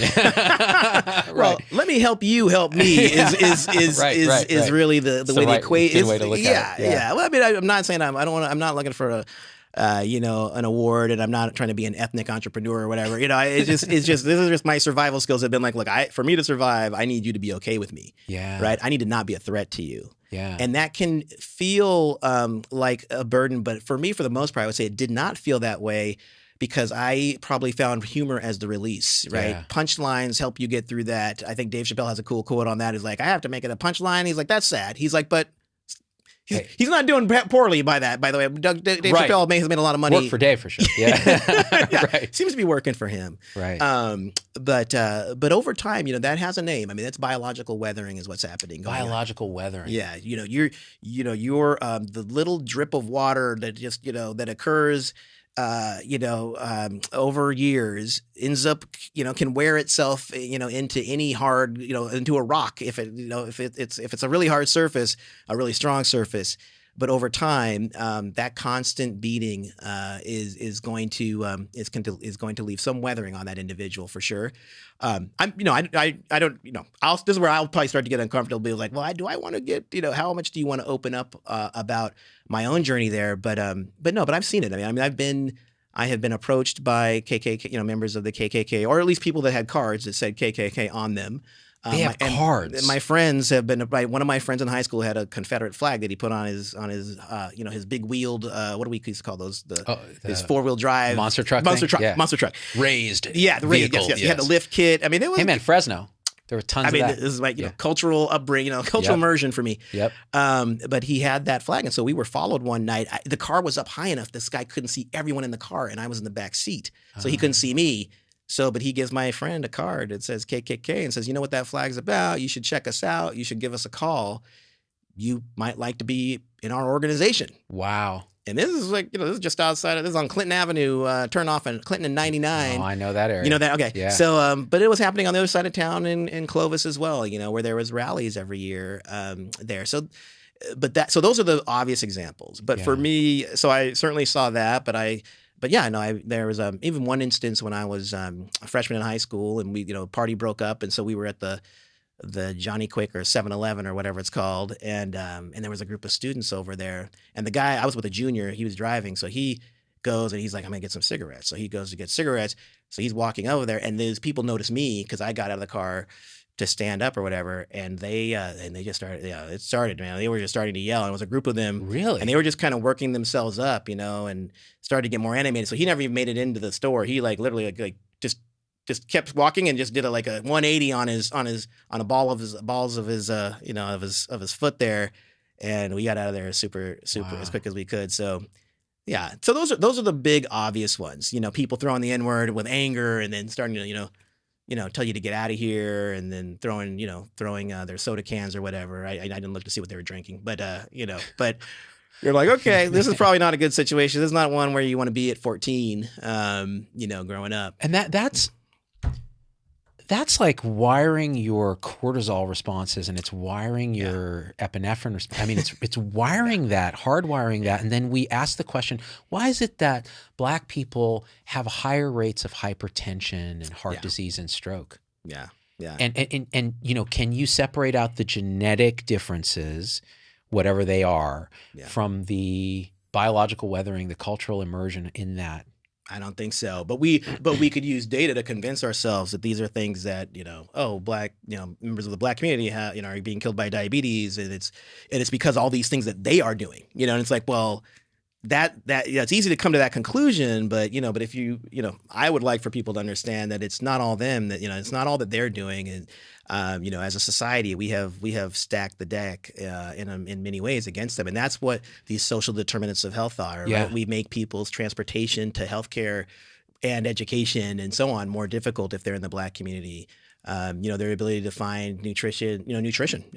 Well, let me help you help me is really the way the equation is. Way to look at it. Yeah. Well, I mean, I'm not saying I'm not looking for an award, and I'm not trying to be an ethnic entrepreneur or whatever. It's just this is just my survival skills have been like, look, for me to survive, I need you to be okay with me. Yeah. Right. I need to not be a threat to you. Yeah. And that can feel like a burden, but for me, for the most part, I would say it did not feel that way. Because I probably found humor as the release, right? Yeah. Punchlines help you get through that. I think Dave Chappelle has a cool quote on that. He's like, I have to make it a punchline. He's like, that's sad. He's like, but he's not doing poorly by that, by the way. Dave Chappelle has made a lot of money. Work for Dave for sure. Yeah. Yeah. Right. Seems to be working for him. Right. But over time, that has a name. I mean, that's biological weathering is what's happening. Biological weathering. Yeah. You're the little drip of water that just, that occurs over years ends up, can wear itself, into any hard, into a rock if it's a really hard surface, a really strong surface. But over time, that constant beating is going to leave some weathering on that individual for sure. I don't, this is where I'll probably start to get uncomfortable. Be like, well, do I want to get, how much do you want to open up about my own journey there? But I've seen it. I mean, I have been approached by KKK, members of the KKK, or at least people that had cards that said KKK on them. They have cards. My friends have been. One of my friends in high school had a Confederate flag that he put on his his big wheeled. What do we used to call those? His 4-wheel drive monster truck. Monster truck. Raised. Yeah, the raised. Yes. He had the lift kit. I mean, it was. Hey man, Fresno. There were tons of that. This is like cultural upbringing, cultural immersion for me. Yep. But he had that flag, and so we were followed one night. The car was up high enough this guy couldn't see everyone in the car, and I was in the back seat, so he couldn't see me. But he gives my friend a card that says KKK and says, you know what that flag's about? You should check us out. You should give us a call. you might like to be in our organization. Wow. And this is like, this is just outside of, this is on Clinton Avenue, turn off in Clinton and 99. Oh, I know that area. You know that? Okay. Yeah. So, but it was happening on the other side of town in Clovis as well, where there was rallies every year there. So, so those are the obvious examples. But for me, so I certainly saw that, there was even one instance when I was a freshman in high school, and we, party broke up. And so we were at the Johnny Quick or 7-Eleven or whatever it's called. And there was a group of students over there. And the guy, I was with a junior, he was driving. So he goes and he's like, I'm going to get some cigarettes. So he goes to get cigarettes. So he's walking over there, and these people notice me because I got out of the car to stand up or whatever. And they just started, it started, man. They were just starting to yell. And it was a group of them. Really? And they were just kind of working themselves up, and started to get more animated. So he never even made it into the store. He literally just kept walking and just did a 180 on a balls of his foot there, and we got out of there super as quick as we could. So yeah, so those are the big obvious ones. People throwing the N-word with anger and then starting to tell you to get out of here, and then throwing their soda cans or whatever. I didn't look to see what they were drinking, but but you're like, okay, this is probably not a good situation. This is not one where you want to be at 14, growing up. And that's like wiring your cortisol responses, and it's wiring your epinephrine. I mean, it's wiring that, hardwiring that. And then we ask the question, why is it that Black people have higher rates of hypertension and heart disease and stroke? Yeah. Yeah. And can you separate out the genetic differences, whatever they are, from the biological weathering, the cultural immersion in that? I don't think so, but we could use data to convince ourselves that these are things that Black members of the Black community are being killed by diabetes, and it's because all these things that they are doing, and it's like, well, that it's easy to come to that conclusion, but if I would like for people to understand that it's not all them, that it's not all that they're doing, and as a society we have stacked the deck in many ways against them, and that's what these social determinants of health are. Right? We make people's transportation to healthcare and education and so on more difficult if they're in the Black community. Their ability to find nutrition.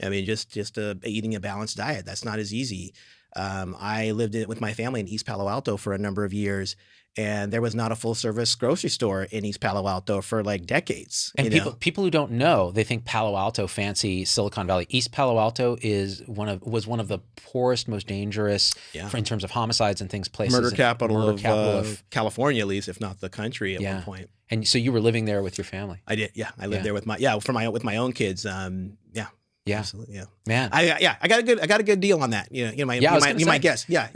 I mean, just eating a balanced diet, that's not as easy. I lived with my family in East Palo Alto for a number of years, and there was not a full service grocery store in East Palo Alto for decades. And people who don't know, they think Palo Alto, fancy Silicon Valley. East Palo Alto was one of the poorest, most dangerous in terms of homicides and things. Murder capital of California, at least, if not the country at one point. And so you were living there with your family? I did. Yeah, I lived there with my own kids. Yeah, absolutely. Yeah, man. I got a good deal on that. You might guess. Yeah.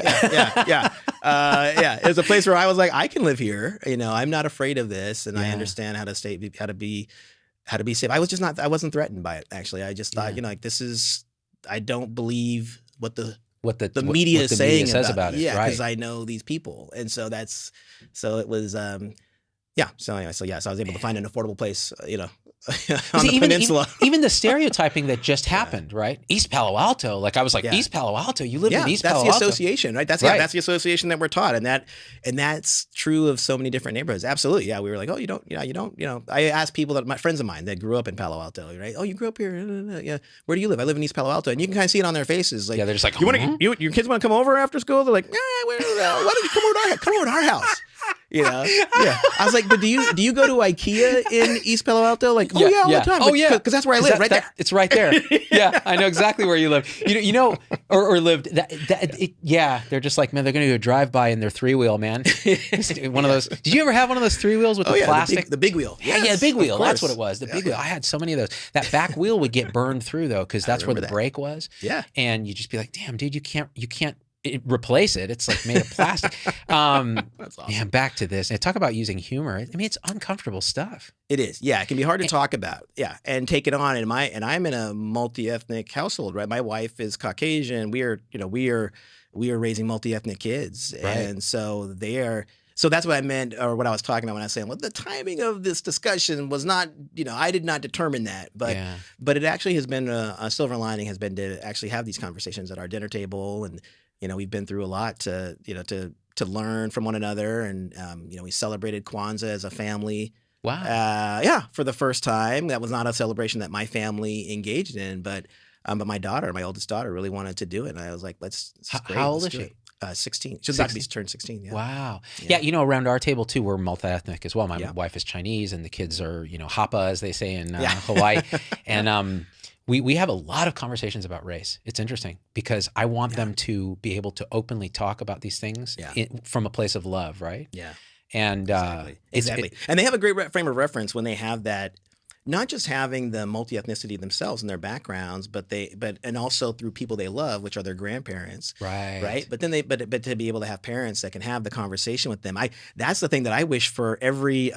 It was a place where I was like, I can live here. I'm not afraid of this, and I understand how to be safe. I wasn't threatened by it. Actually, I just thought, this is. I don't believe what the media is saying about it. Yeah, because I know these people, and so it was. So anyway, so I was able to find an affordable place. On the peninsula. Even the stereotyping that just happened, right? East Palo Alto. I was like, East Palo Alto? You live in East Palo Alto? That's the association, right? That's the association that we're taught. And that's true of so many different neighborhoods. Absolutely. Yeah. We were like, oh, you don't. I asked people my friends of mine that grew up in Palo Alto, right? Oh, you grew up here. Yeah. Where do you live? I live in East Palo Alto. And you can kind of see it on their faces. They're just like, your kids want to come over after school? They're like, why don't you come over to our house? I was like, but do you go to IKEA in East Palo Alto? All the time. Oh, yeah, because that's where I live, right there. It's right there. Yeah, I know exactly where you live. Or lived. They're just like, man, they're going to do a drive-by in their 3-wheel, man. One of those. Did you ever have one of those 3-wheels with the plastic? The big wheel. Yeah, the big wheel. That's what it was. The big wheel. I had so many of those. That back wheel would get burned through though, because that's where the brake was. Yeah, and you just be like, damn, dude, you can't. Replace it. It's like made of plastic. That's awesome. Yeah, back to this. And talk about using humor. I mean, it's uncomfortable stuff. It is. Yeah, it can be hard to talk about. Yeah, and take it on. And I'm in a multi-ethnic household, right? My wife is Caucasian. We are raising multi-ethnic kids, right. And so they are. So that's what I meant, or what I was talking about when I was saying, well, the timing of this discussion was not, I did not determine that, but it actually has been a silver lining has been to actually have these conversations at our dinner table, and we've been through a lot to learn from one another, and we celebrated Kwanzaa as a family. Wow. For the first time. That was not a celebration that my family engaged in, but But my oldest daughter, really wanted to do it, and I was like, "This is great. How old Let's is do she? it." 16. She's about to be turned 16. Yeah. Wow. Yeah. Around our table too, we're multi-ethnic as well. My Yeah. wife is Chinese, and the kids are, Hapa, as they say in Yeah. Hawaii. And we have a lot of conversations about race. It's interesting because I want them to be able to openly talk about these things from a place of love, right? Yeah. And exactly. And they have a great frame of reference when they have that. Not just having the multi-ethnicity themselves and their backgrounds, but also through people they love, which are their grandparents, right? But then but to be able to have parents that can have the conversation with them, that's the thing that I wish for every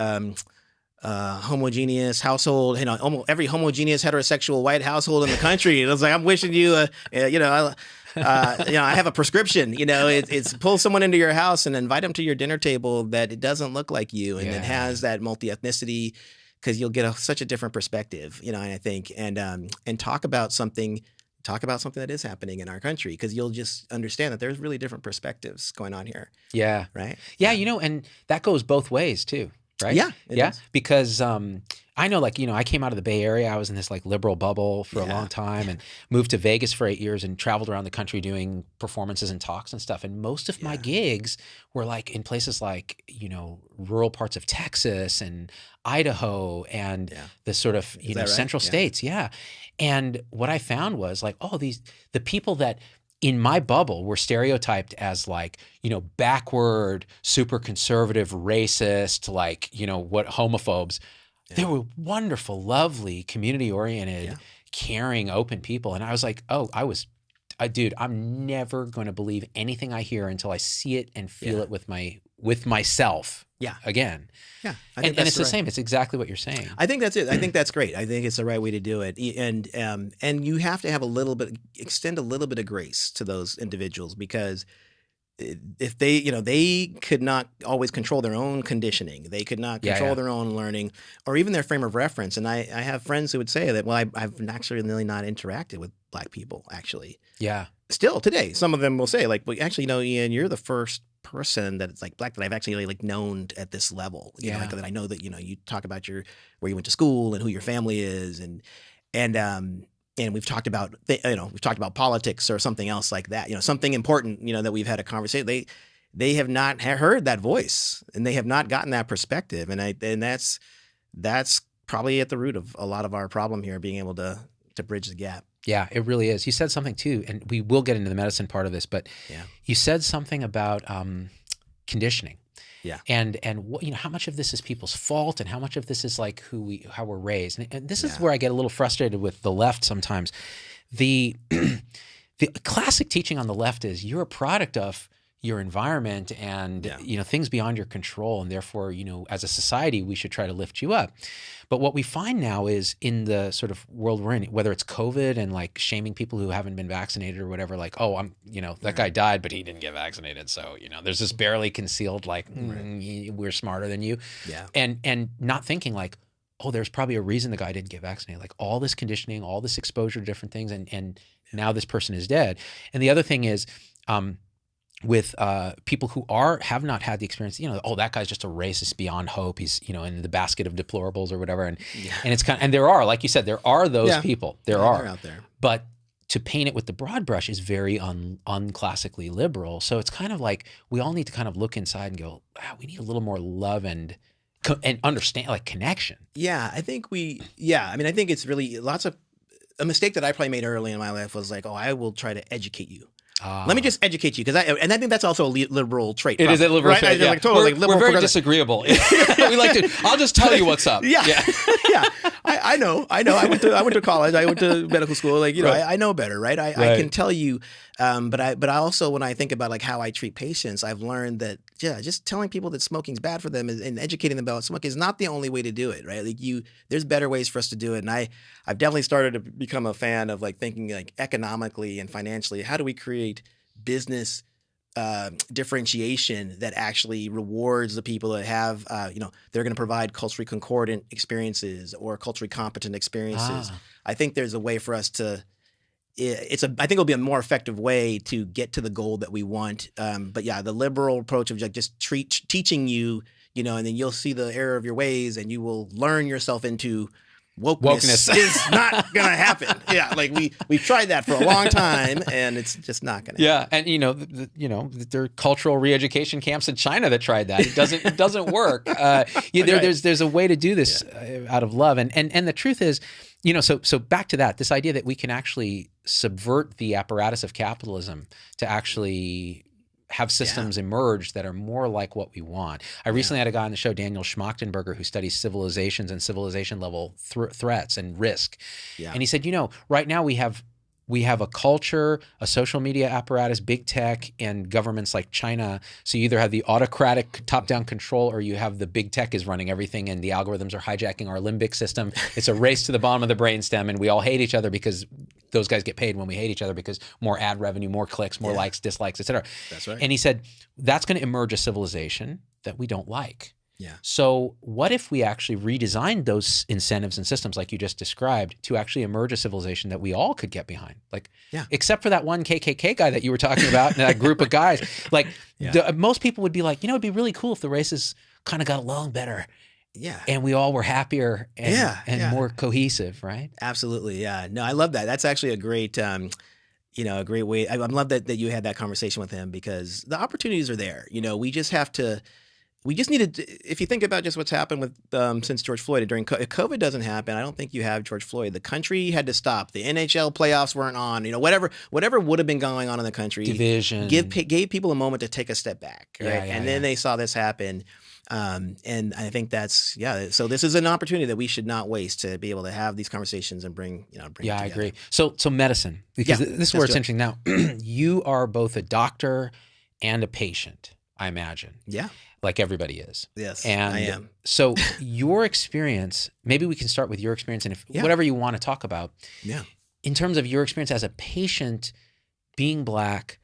homogeneous household, almost every homogeneous heterosexual white household in the country. It was like, I'm wishing you, I have a prescription. It's pull someone into your house and invite them to your dinner table that it doesn't look like you, and it has that multi-ethnicity. Because you'll get such a different perspective, and I think, and talk about something that is happening in our country, because you'll just understand that there's really different perspectives going on here. Yeah. Right. Yeah. And that goes both ways too, right? Yeah. Yeah. Because I know, I came out of the Bay Area. I was in this liberal bubble for a long time, and moved to Vegas for 8 years and traveled around the country doing performances and talks and stuff. And most of my gigs were in places rural parts of Texas and Idaho and the sort of, central states. Yeah. And what I found was the people that in my bubble were stereotyped as backward, super conservative, racist, what homophobes. Yeah. They were wonderful, lovely, community-oriented, caring, open people. And I was like, dude, I'm never going to believe anything I hear until I see it and feel it with myself. Yeah. Again. Yeah. And it's the same. It's exactly what you're saying. I think that's it. I think that's great. I think it's the right way to do it. And you have to have extend a little bit of grace to those individuals, because if they could not always control their own conditioning, they could not control their own learning or even their frame of reference. And I have friends who would say that, well, I've actually really not interacted with Black people, actually. Yeah. Still today, some of them will say, well, actually, Ian, you're the first person that it's Black that I've actually known at this level. You know, that I know that, you talk about where you went to school and who your family is, and we've talked about politics or something else like that, something important, that we've had a conversation. They have not heard that voice, and they have not gotten that perspective. And that's probably at the root of a lot of our problem here, being able to bridge the gap. Yeah, it really is. You said something too, and we will get into the medicine part of this, but you said something about conditioning. Yeah. And how much of this is people's fault, and how much of this is how we're raised. And this is where I get a little frustrated with the left sometimes. The classic teaching on the left is you're a product of your environment and things beyond your control, and therefore as a society we should try to lift you up. But what we find now is, in the sort of world we're in, whether it's COVID and shaming people who haven't been vaccinated or whatever, that guy died but he didn't get vaccinated, so there's this barely concealed we're smarter than you. Yeah. And not thinking there's probably a reason the guy didn't get vaccinated, all this conditioning, all this exposure to different things, and now this person is dead. And the other thing is with people who have not had the experience, that guy's just a racist beyond hope. He's, in the basket of deplorables or whatever. And it's and there are, like you said, there are those people. There are. They're out there. But to paint it with the broad brush is very unclassically liberal. So it's kind of we all need to kind of look inside and go, wow, we need a little more love and understand, connection. Yeah, I think I think it's really a mistake that I probably made early in my life was I will try to educate you. Let me just educate you, because I think that's also a liberal trait. It is a liberal trait. Yeah. We're very disagreeable. We like to. I'll just tell you what's up. Yeah. I know. I went to college. I went to medical school. I know better, right? I can tell you. But I also, when I think about how I treat patients, I've learned that just telling people that smoking's bad for them and educating them about smoking is not the only way to do it, right? There's better ways for us to do it. And I've definitely started to become a fan of thinking economically and financially. How do we create business differentiation that actually rewards the people that have, they're going to provide culturally concordant experiences or culturally competent experiences. I think there's a way for us to. I think it'll be a more effective way to get to the goal that we want. But the liberal approach of just teaching you, and then you'll see the error of your ways, and you will learn yourself into wokeness is not gonna happen. Yeah, like we've tried that for a long time, and it's just not gonna. Yeah, and there are cultural re-education camps in China that tried that. It doesn't work. There's a way to do this out of love, and the truth is, so back to that, this idea that we can actually subvert the apparatus of capitalism to actually have systems emerge that are more like what we want. I recently had a guy on the show, Daniel Schmachtenberger, who studies civilizations and civilization level threats and risk. Yeah. And he said, right now we have a culture, a social media apparatus, big tech, and governments like China. So you either have the autocratic top-down control, or you have the big tech is running everything, and the algorithms are hijacking our limbic system. It's a race to the bottom of the brainstem, and we all hate each other because those guys get paid when we hate each other, because more ad revenue, more clicks, more likes, dislikes, et cetera. That's right. And he said, that's going to emerge a civilization that we don't like. Yeah. So what if we actually redesigned those incentives and systems like you just described to actually emerge a civilization that we all could get behind? Except for that one KKK guy that you were talking about and that group of guys. Most people would be like, it'd be really cool if the races kind of got along better. Yeah. And we all were happier and more cohesive, right? Absolutely. Yeah. No, I love that. That's actually a great a great way. I love that you had that conversation with him, because the opportunities are there. We just needed to, if you think about just what's happened with since George Floyd, if COVID doesn't happen, I don't think you have George Floyd. The country had to stop. The NHL playoffs weren't on. Whatever would have been going on in the country. Division. Gave people a moment to take a step back. Right? And then they saw this happen. And I think that's, so this is an opportunity that we should not waste, to be able to have these conversations and bring Yeah, I agree. So medicine, because this is where it's interesting now. You are both a doctor and a patient, I imagine. Yeah. Like everybody is. Yes, and I am. So your experience, maybe we can start with your experience, and if whatever you want to talk about. Yeah. In terms of your experience as a patient, being Black,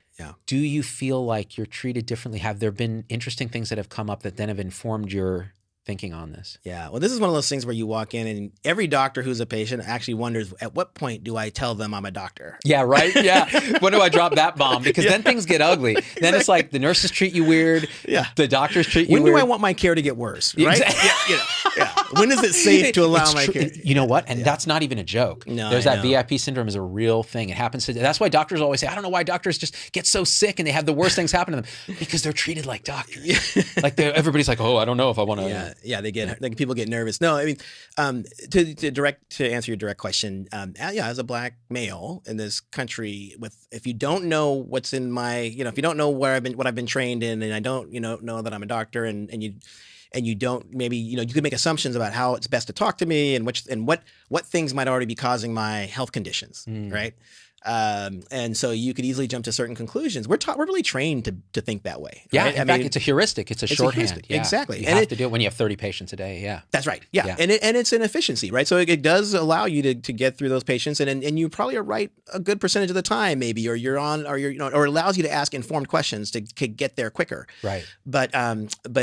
do you feel like you're treated differently? Have there been interesting things that have come up that then have informed your thinking on this? Yeah. Well, this is one of those things where you walk in and every doctor who's a patient actually wonders, at what point do I tell them I'm a doctor? Yeah, right? Yeah. When do I drop that bomb? Because then things get ugly. Then it's like the nurses treat you weird. Yeah. The doctors treat you weird. When do I want my care to get worse? Right? Exactly. Yeah. When is it safe to allow my care? You know what? And that's not even a joke. No, There's that VIP syndrome is a real thing. It happens to, that's why doctors always say, I don't know why doctors just get so sick and they have the worst things happen to them, because they're treated like doctors. Like everybody's like, oh, I don't know if I want to. Yeah. People get nervous. No, I mean, to answer your direct question, as a Black male in this country, if you don't know what's in my, if you don't know what I've been trained in, and I don't, know that I'm a doctor, and you don't, maybe, you could make assumptions about how it's best to talk to me, and what things might already be causing my health conditions, right? And so you could easily jump to certain conclusions. We're really trained to think that way. Yeah, right? in fact, it's a heuristic. It's a shorthand. Yeah. Exactly. You have to do it when you have 30 patients a day. Yeah, that's right. Yeah. And it's an efficiency, right? So it does allow you to get through those patients, and you probably are right a good percentage of the time, maybe, or or allows you to ask informed questions to get there quicker. Right. But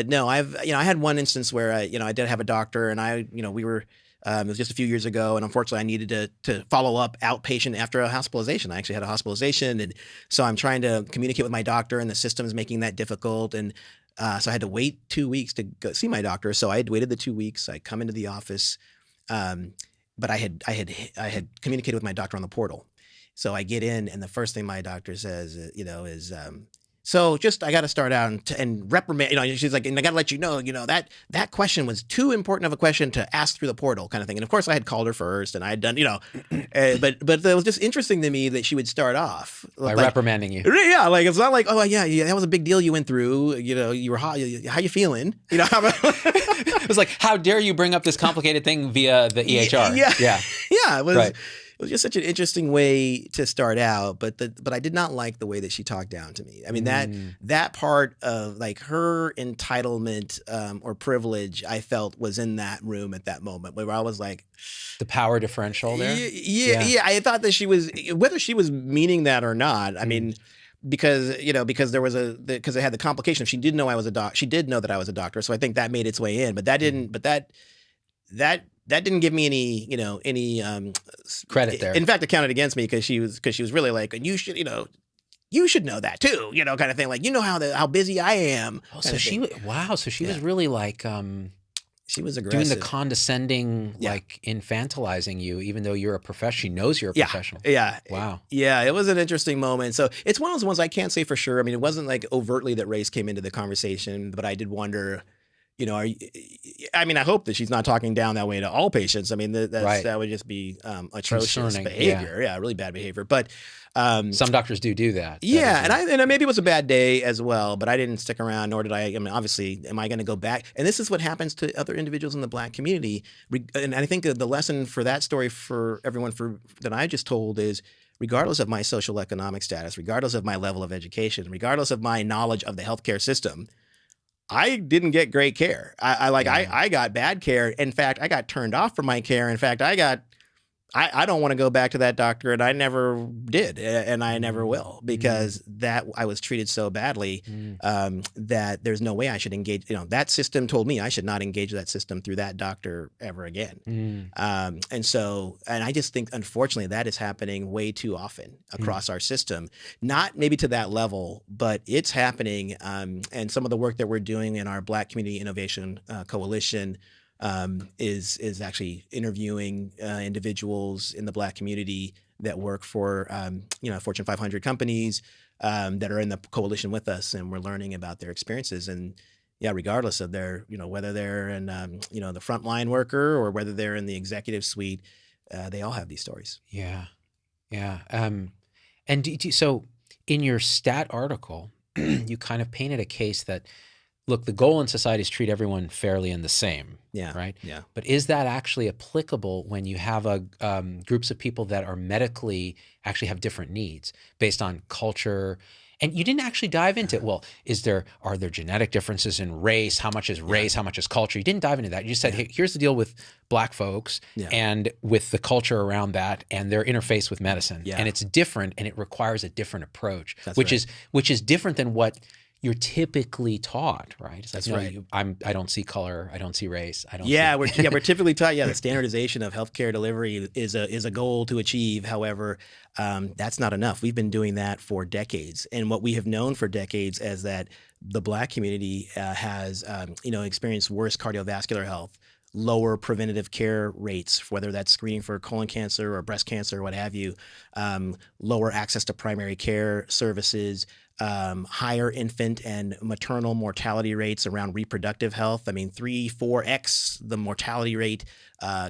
no, I had one instance where I did have a doctor, and we were. It was just a few years ago, and unfortunately, I needed to follow up outpatient after a hospitalization. I actually had a hospitalization, and so I'm trying to communicate with my doctor, and the system is making that difficult. And so I had to wait 2 weeks to go see my doctor. So I had waited the 2 weeks. I come into the office, but I had communicated with my doctor on the portal. So I get in, and the first thing my doctor says, is. So I got to start out and reprimand, she's like, and I got to let you know, that question was too important of a question to ask through the portal, kind of thing. And of course I had called her first, and I had done, but it was just interesting to me that she would start off by reprimanding you. Yeah. Like, it's not like, oh yeah, that was a big deal you went through, you were hot, how you feeling? It was like, how dare you bring up this complicated thing via the EHR? Yeah. It was. Right. It was just such an interesting way to start out, but I did not like the way that she talked down to me. I mean, that part of like her entitlement or privilege, I felt was in that room at that moment, where I was like, the power differential there. Yeah. I thought that she was, whether she was meaning that or not. I mean, because there was because I had the complication. She did know I was a doc. She did know that I was a doctor, so I think that made its way in. But that didn't. But that didn't give me any credit there. In fact, it counted against me, because she was really like, you should know that too, kind of thing. Like, how busy I am. Oh, so she was really like She was aggressive. Doing the condescending, like infantilizing you, even though you're a professional. She knows you're a professional. Yeah. Wow. Yeah, it was an interesting moment. So it's one of those ones I can't say for sure. I mean, it wasn't like overtly that race came into the conversation, but I did wonder, I mean, I hope that she's not talking down that way to all patients. I mean, that would just be atrocious Concerning, behavior. Yeah, really bad behavior. But some doctors do that. Yeah, and maybe it was a bad day as well, but I didn't stick around, nor did I. I mean, obviously, am I going to go back? And this is what happens to other individuals in the Black community. And I think the lesson for that story for everyone that I just told is, regardless of my social economic status, regardless of my level of education, regardless of my knowledge of the healthcare system, I didn't get great care. I got bad care. In fact, I got turned off from my care. In fact, I don't want to go back to that doctor, and I never did, and I never will, because that I was treated so badly that there's no way I should engage. That system told me I should not engage that system through that doctor ever again. And I just think, unfortunately, that is happening way too often across our system. Not maybe to that level, but it's happening. And some of the work that we're doing in our Black Community Innovation Coalition is actually interviewing individuals in the Black community that work for Fortune 500 companies that are in the coalition with us, and we're learning about their experiences. And regardless of their whether they're in the frontline worker or whether they're in the executive suite, they all have these stories. So in your stat article, you kind of painted a case that, look, the goal in society is treat everyone fairly and the same, right? Yeah. But is that actually applicable when you have groups of people that are medically actually have different needs based on culture? And you didn't actually dive into, are there genetic differences in race? How much is race? How much is culture? You didn't dive into that. You just said, hey, here's the deal with Black folks and with the culture around that and their interface with medicine. Yeah. And it's different, and it requires a different approach, which is different than what you're typically taught, right? It's like, That's right. I don't see color, I don't see race, I don't. We're typically taught. The standardization of healthcare delivery is a goal to achieve. However, that's not enough. We've been doing that for decades, and what we have known for decades is that the Black community has experienced worse cardiovascular health, lower preventative care rates, whether that's screening for colon cancer or breast cancer or what have you, lower access to primary care services, higher infant and maternal mortality rates around reproductive health. I mean, 3-4x the mortality rate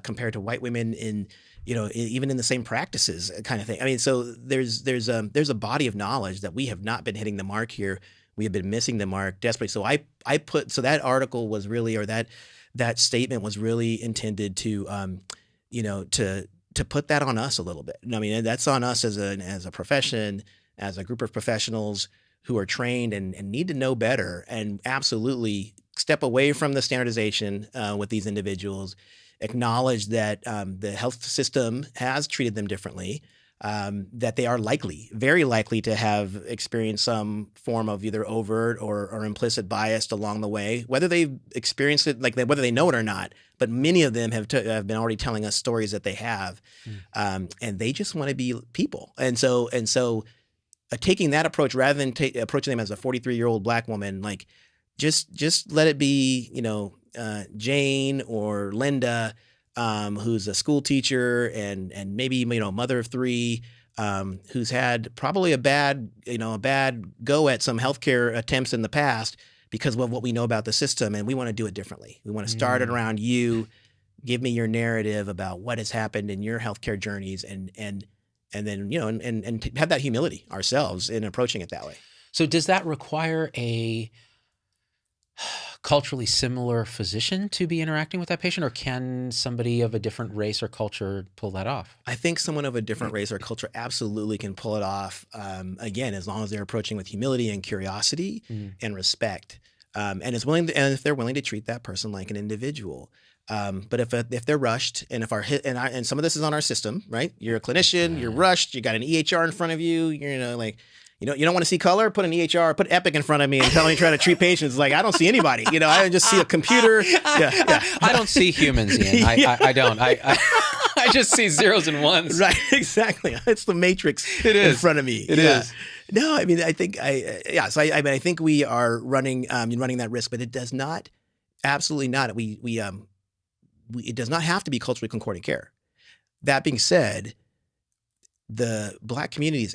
compared to white women in, even in the same practices kind of thing. I mean, so there's a body of knowledge that we have not been hitting the mark here. We have been missing the mark desperately. So that article was really, or that statement was really intended to, to put that on us a little bit. I mean, that's on us as a profession, as a group of professionals who are trained and need to know better, and absolutely step away from the standardization with these individuals, acknowledge that the health system has treated them differently, that they are very likely to have experienced some form of either overt or implicit bias along the way, whether they've experienced it, whether they know it or not. But many of them have been already telling us stories that they have, and they just want to be people. And so taking that approach rather than approaching them as a 43-year-old Black woman, just let it be, Jane or Linda, who's a school teacher and maybe, mother of 3, who's had probably a bad go at some healthcare attempts in the past because of what we know about the system, and we want to do it differently. We want to start it around you. Give me your narrative about what has happened in your healthcare journeys, and then and have that humility ourselves in approaching it that way. So does that require a culturally similar physician to be interacting with that patient, or can somebody of a different race or culture pull that off? I think someone of a different race or culture absolutely can pull it off, again, as long as they're approaching with humility and curiosity and respect, and if they're willing to treat that person like an individual. But if they're rushed, and and some of this is on our system, right? You're a clinician, you're rushed, you got an EHR in front of you, you don't want to see color? Put an EHR, put Epic in front of me and tell me to try to treat patients. I don't see anybody. I just see a computer. I don't see humans, Ian. I don't. I just see zeros and ones. Right, exactly. It's the matrix in front of me. It is. No, I mean, I think I think we are running that risk, but it does not Absolutely not. It does not have to be culturally concordant care. That being said, the Black community is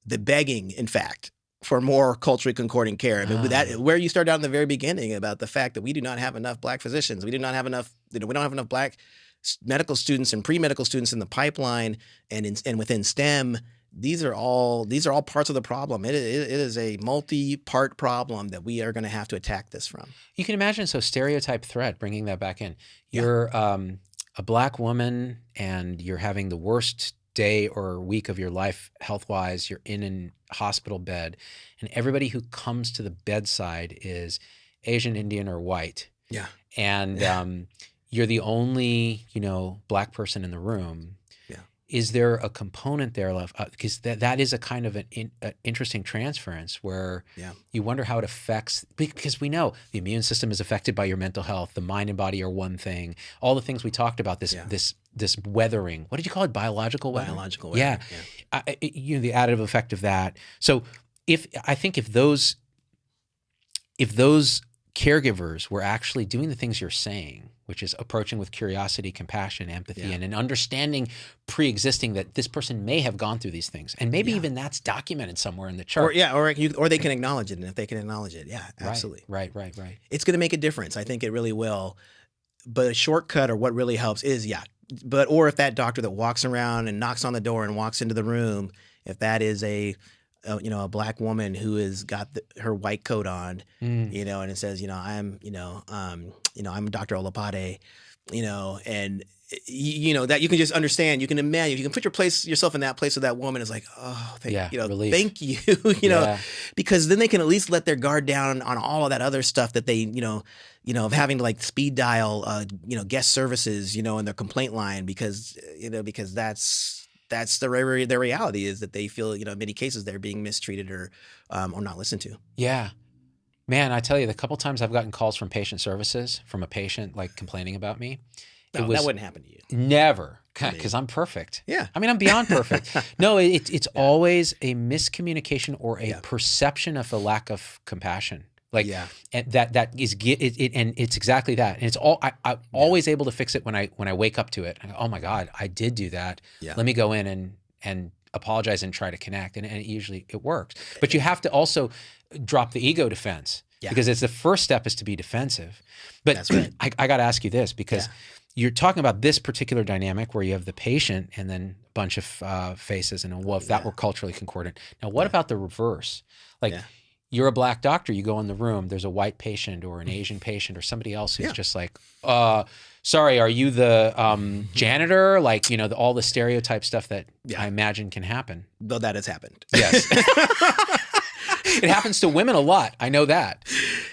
begging, in fact, for more culturally concordant care. I mean, where you start out in the very beginning about the fact that we do not have enough Black physicians, we do not have enough, we don't have enough Black medical students and pre-medical students in the pipeline and within STEM. These are all parts of the problem. It is a multi-part problem that we are going to have to attack this from. You can imagine, so Stereotype Threat, bringing that back in. You're a Black woman and you're having the worst day or week of your life health-wise. You're in a hospital bed, and everybody who comes to the bedside is Asian, Indian, or white. Yeah. And you're the only, Black person in the room. Is there a component there left? Because that is a kind of an interesting transference where you wonder how it affects, because we know the immune system is affected by your mental health. The mind and body are one thing. All the things we talked about, this weathering. What did you call it? Biological weathering? Biological weathering. Yeah. The additive effect of that. So if those caregivers were actually doing the things you're saying, which is approaching with curiosity, compassion, empathy, and an understanding pre-existing that this person may have gone through these things. And maybe even that's documented somewhere in the chart. Or they can acknowledge it. And if they can acknowledge it, absolutely. Right. It's going to make a difference. I think it really will. But a shortcut, or what really helps is, or if that doctor that walks around and knocks on the door and walks into the room, if that is a Black woman who has got her white coat on, and it says, I'm Dr. Olopade, and that you can just understand, you can imagine, you can put yourself in that place of that woman. Is like, oh, relief. Thank you, because then they can at least let their guard down on all of that other stuff that they, of having to like speed dial, guest services, in their complaint line, because that's their reality, is that they feel, in many cases they're being mistreated or not listened to. Yeah. Man, I tell you, the couple times I've gotten calls from patient services from a patient like complaining about me. That wouldn't happen to you. Never, because I'm perfect. Yeah. I mean, I'm beyond perfect. No, it's always a miscommunication or a perception of a lack of compassion. And that is it, and it's exactly that. And it's I'm always able to fix it when I wake up to it. I go, oh my God, I did do that. Yeah. Let me go in and apologize and try to connect. And usually it works. But you have to also drop the ego defense, because it's the first step is to be defensive. But that's right. I got to ask you this, because you're talking about this particular dynamic where you have the patient and then a bunch of faces, and if that were culturally concordant. Now, what about the reverse? You're a Black doctor, you go in the room, there's a white patient or an Asian patient or somebody else who's just like, sorry, are you the janitor? All the stereotype stuff that I imagine can happen. Though that has happened. Yes. It happens to women a lot. I know that.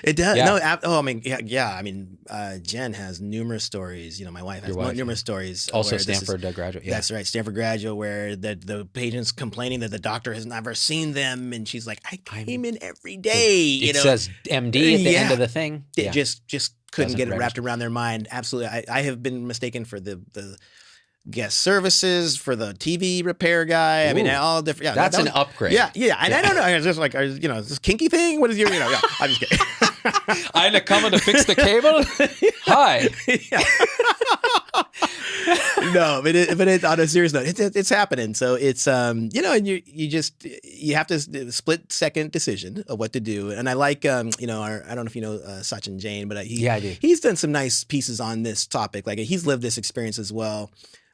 It does. Yeah. Jen has numerous stories. My wife has numerous stories. Also Stanford graduate. Yeah. That's right. Stanford graduate, where the patient's complaining that the doctor has never seen them. And she's like, I came in every day. It says MD at the end of the thing. It just couldn't get it wrapped around their mind. Absolutely. I have been mistaken for the guest services, for the TV repair guy. I mean, all different. Yeah, that's an upgrade. Yeah. And I don't know. I was just like, is this kinky thing? What is your? I'm just kidding. I had to come in to fix the cable. Hi. No, but it's on a serious note, it's happening. So it's and you have to split second decision of what to do. And I like I don't know if you know Sachin Jain, but I do. He's done some nice pieces on this topic. Like, he's lived this experience as well.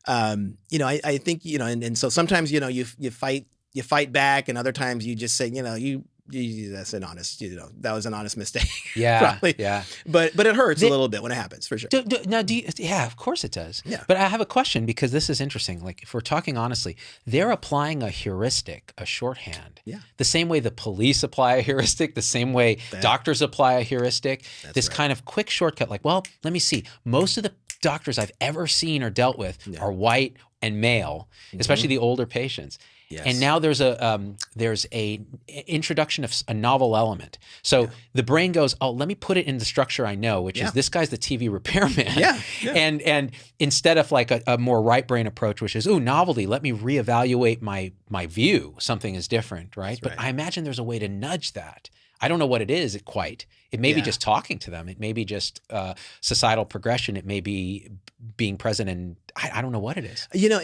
I think and so sometimes you fight back, and other times you just say that's an honest that was an honest mistake. Yeah, probably. Yeah. But it hurts a little bit when it happens, for sure. Of course it does. Yeah. But I have a question, because this is interesting. Like, if we're talking honestly, they're applying a heuristic, a shorthand. Yeah. The same way the police apply a heuristic, the same way doctors apply a heuristic. This kind of quick shortcut. Like, well, let me see. Most of the doctors I've ever seen or dealt with are white and male, especially the older patients. Yes. And now there's a introduction of a novel element. So the brain goes, oh, let me put it in the structure I know, which is this guy's the TV repairman. Yeah. And instead of like a more right brain approach, which is, novelty, let me reevaluate my view. Something is different, right? But I imagine there's a way to nudge that. I don't know what it is quite. It may be Yeah. just talking to them. It may be just societal progression. It may be being present, and I don't know what it is. You know,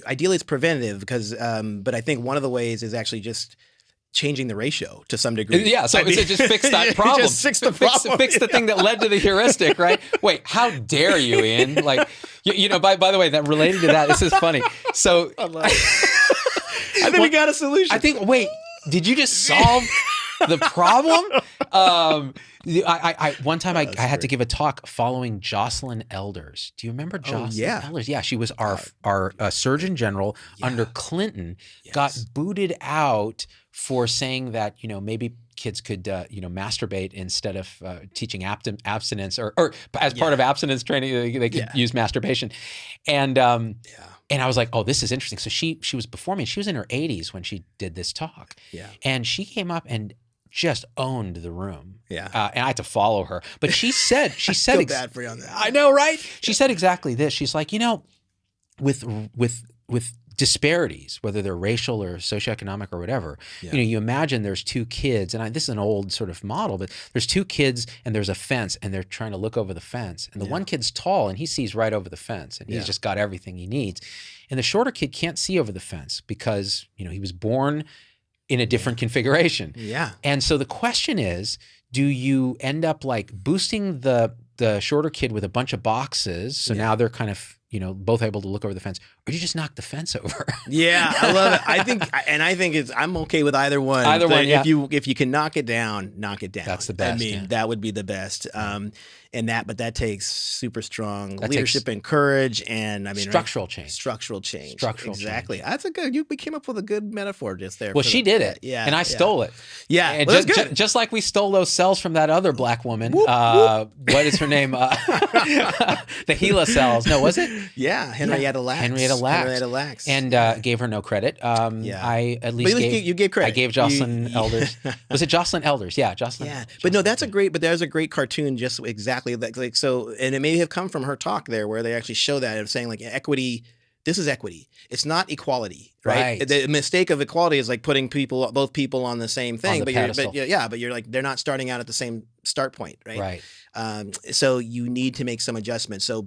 ideally it's preventative because, but I think one of the ways is actually just changing the ratio to some degree. Yeah, so it just fix that problem. Just fix the problem. Fix the thing that led to the heuristic, right? Wait, how dare you, Ian? Like, you know, by the way, that related to that, this is funny. So I think we got a solution. I think, wait, did you just solve the problem? One time I had to give a talk following Jocelyn Elders. Do you remember Jocelyn Elders? Yeah, she was our Surgeon General under Clinton, got booted out for saying that, you know, maybe kids could, you know, masturbate instead of teaching abstinence or as part of abstinence training, they could use masturbation. And I was like, oh, this is interesting. So she was before me. She was in her 80s when she did this talk. Yeah. And she came up and just owned the room. Yeah. And I had to follow her. But she said feel bad for you on that. I know, right? She said exactly this. She's like, you know, with disparities, whether they're racial or socioeconomic or whatever, you know, you imagine there's two kids, and this is an old sort of model, but there's two kids and there's a fence and they're trying to look over the fence. And the one kid's tall and he sees right over the fence and he's just got everything he needs. And the shorter kid can't see over the fence because, you know, he was born in a different configuration. Yeah. And so the question is, do you end up like boosting the shorter kid with a bunch of boxes, so now they're kind of, you know, both able to look over the fence, or do you just knock the fence over? Yeah, I love it. I think I'm okay with either one. Either one, yeah. If you can knock it down, knock it down. That's the best. I mean, that would be the best. But that takes super strong leadership and courage, and I mean structural change. Structural change. Exactly. That's we came up with a good metaphor just there. Well, she did it. Yeah. And I stole it. Yeah. And well, that's good. Just like we stole those cells from that other black woman. What is her name? The HeLa cells. No, was it? Yeah. Henrietta Lacks. And gave her no credit. I at least you gave credit. I gave Jocelyn Elders. Was it Jocelyn Elders? Yeah, Jocelyn. Yeah. But no, there's a great cartoon just exactly like so, and it may have come from her talk there where they actually show that of saying like equity. This is equity. It's not equality, right? The mistake of equality is like putting both people on the same thing, but you're like they're not starting out at the same start point, right? Right. So you need to make some adjustments. So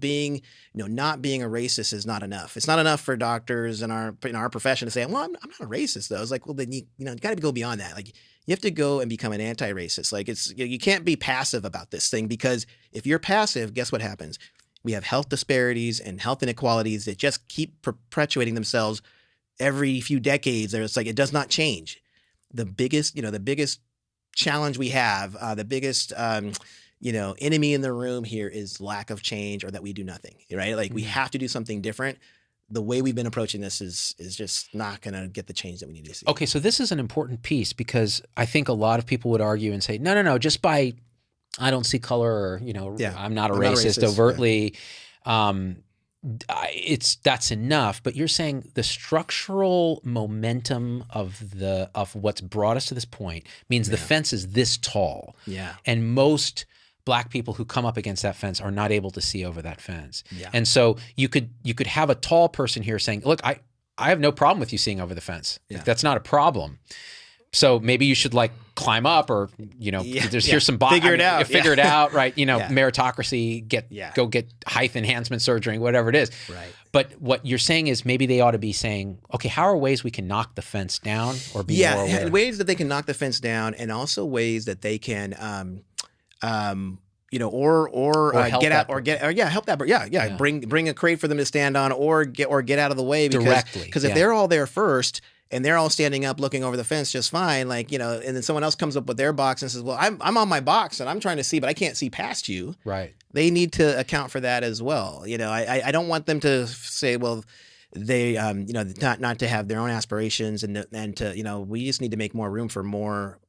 not being a racist is not enough. It's not enough for doctors in our profession to say, well, I'm not a racist though. It's like, well, then you got to go beyond that. Like you have to go and become an anti-racist. Like you can't be passive about this thing, because if you're passive, guess what happens? We have health disparities and health inequalities that just keep perpetuating themselves every few decades. It's like it does not change. The biggest challenge we have, the biggest enemy in the room here is lack of change, or that we do nothing. Right? Like we have to do something different. The way we've been approaching this is just not going to get the change that we need to see. Okay, so this is an important piece, because I think a lot of people would argue and say, no, just by I don't see color, or I'm not a racist overtly. Yeah. That's enough. But you're saying the structural momentum of what's brought us to this point means the fence is this tall. Yeah. And most black people who come up against that fence are not able to see over that fence. Yeah. And so you could have a tall person here saying, look, I have no problem with you seeing over the fence. Yeah. That's not a problem. So maybe you should like climb up, or here's some figure it out. Figure it out, right? Meritocracy, go get height enhancement surgery, whatever it is. Right. But what you're saying is maybe they ought to be saying, okay, how are ways we can knock the fence down, or be more aware? Ways that they can knock the fence down, and also ways that they can get out, bring a crate for them to stand on, or get out of the way, because if they're all there first and they're all standing up looking over the fence just fine, and then someone else comes up with their box and says, well, I'm on my box and I'm trying to see, but I can't see past you. Right. They need to account for that as well. I don't want them to say, well, they not to have their own aspirations, and to we just need to make more room for more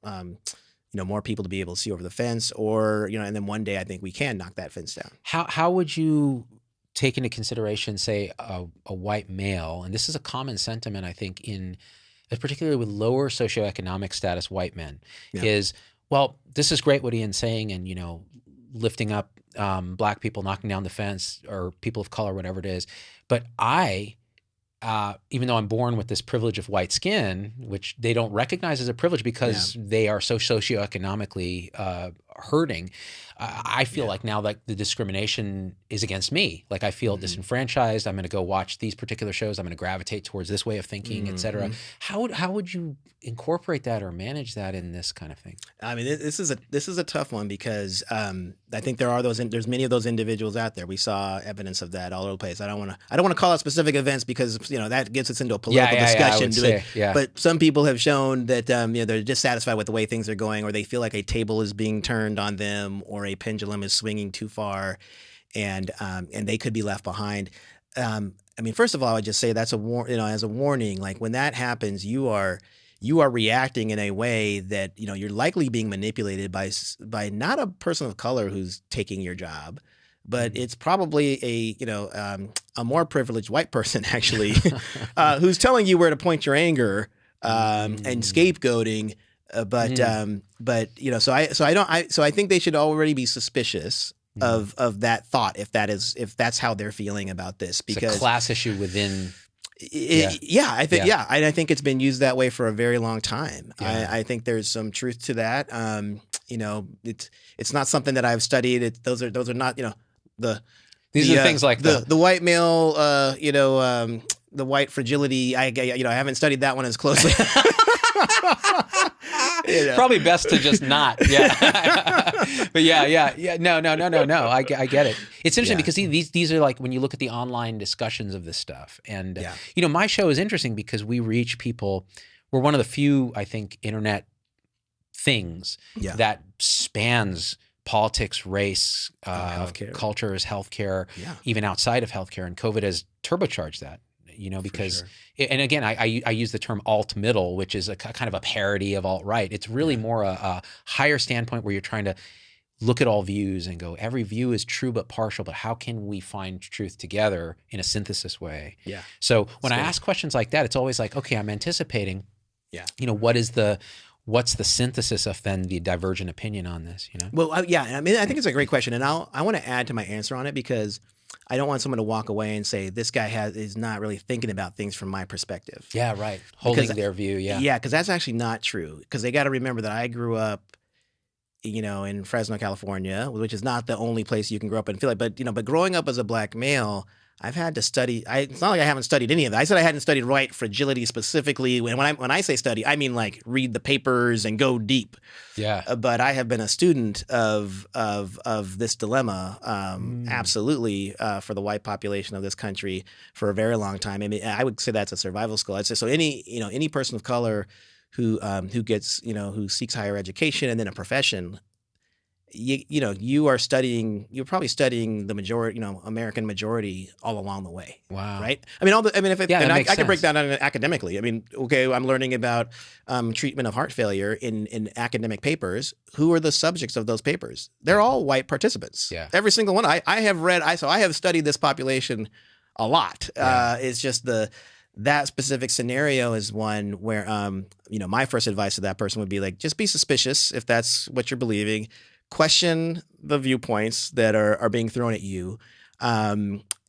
more people to be able to see over the fence, or and then one day I think we can knock that fence down. How would you take into consideration, say, a white male, and this is a common sentiment, I think, particularly with lower socioeconomic status white men, is, well, this is great what Ian's saying, and lifting up black people, knocking down the fence, or people of color, whatever it is, but I even though I'm born with this privilege of white skin, which they don't recognize as a privilege because they are so socioeconomically hurting, I feel like now like the discrimination is against me. Like I feel disenfranchised. I'm going to go watch these particular shows. I'm going to gravitate towards this way of thinking, et cetera. How would you incorporate that or manage that in this kind of thing? I mean, this is a tough one because I think there's many of those individuals out there. We saw evidence of that all over the place. I don't want to call out specific events because that gets us into a political discussion. But some people have shown that they're dissatisfied with the way things are going, or they feel like a table is being turned on them, or a pendulum is swinging too far, and they could be left behind. I mean, first of all, I would just say that's as a warning. Like when that happens, you are reacting in a way that you're likely being manipulated by not a person of color who's taking your job, but it's probably a more privileged white person actually who's telling you where to point your anger and scapegoating. So I think they should already be suspicious of that thought if that's how they're feeling about this, because it's a class issue within. I think it's been used that way for a very long time. I think there's some truth to that. It's not something that I've studied. Those are not these are things like the white male the white fragility. I haven't studied that one as closely. Probably best to just not. But no. I get it. It's interesting because these are like when you look at the online discussions of this stuff, and my show is interesting because we reach people. We're one of the few, I think, internet things that spans politics, race, healthcare. Cultures, healthcare, even outside of healthcare, and COVID has turbocharged that. Because, and again, I use the term alt-middle, which is a kind of a parody of alt-right. It's really more a higher standpoint where you're trying to look at all views and go, every view is true but partial, but how can we find truth together in a synthesis way? Yeah. So when I ask questions like that, it's always like, okay, I'm anticipating, what's the synthesis of then the divergent opinion on this, Well, I think it's a great question. And I want to add to my answer on it because I don't want someone to walk away and say, this guy is not really thinking about things from my perspective. Yeah, right. Holding their view, Yeah, because that's actually not true. Because they got to remember that I grew up, in Fresno, California, which is not the only place you can grow up and feel like. But growing up as a black male, I've had to study. It's not like I haven't studied any of it. I said I hadn't studied white fragility specifically. When I say study, I mean like read the papers and go deep. Yeah. But I have been a student of this dilemma, absolutely, for the white population of this country for a very long time. I mean, I would say that's a survival skill. I'd say so. Any person of color who gets who seeks higher education and then a profession. You're probably studying the majority, American majority all along the way. Wow. Right. I mean, I can break that down academically. I mean, okay, I'm learning about treatment of heart failure in academic papers. Who are the subjects of those papers? They're all white participants. Yeah. Every single one. I have studied this population a lot. Yeah. It's just that specific scenario is one where, my first advice to that person would be like, just be suspicious if that's what you're believing. Question the viewpoints that are being thrown at you.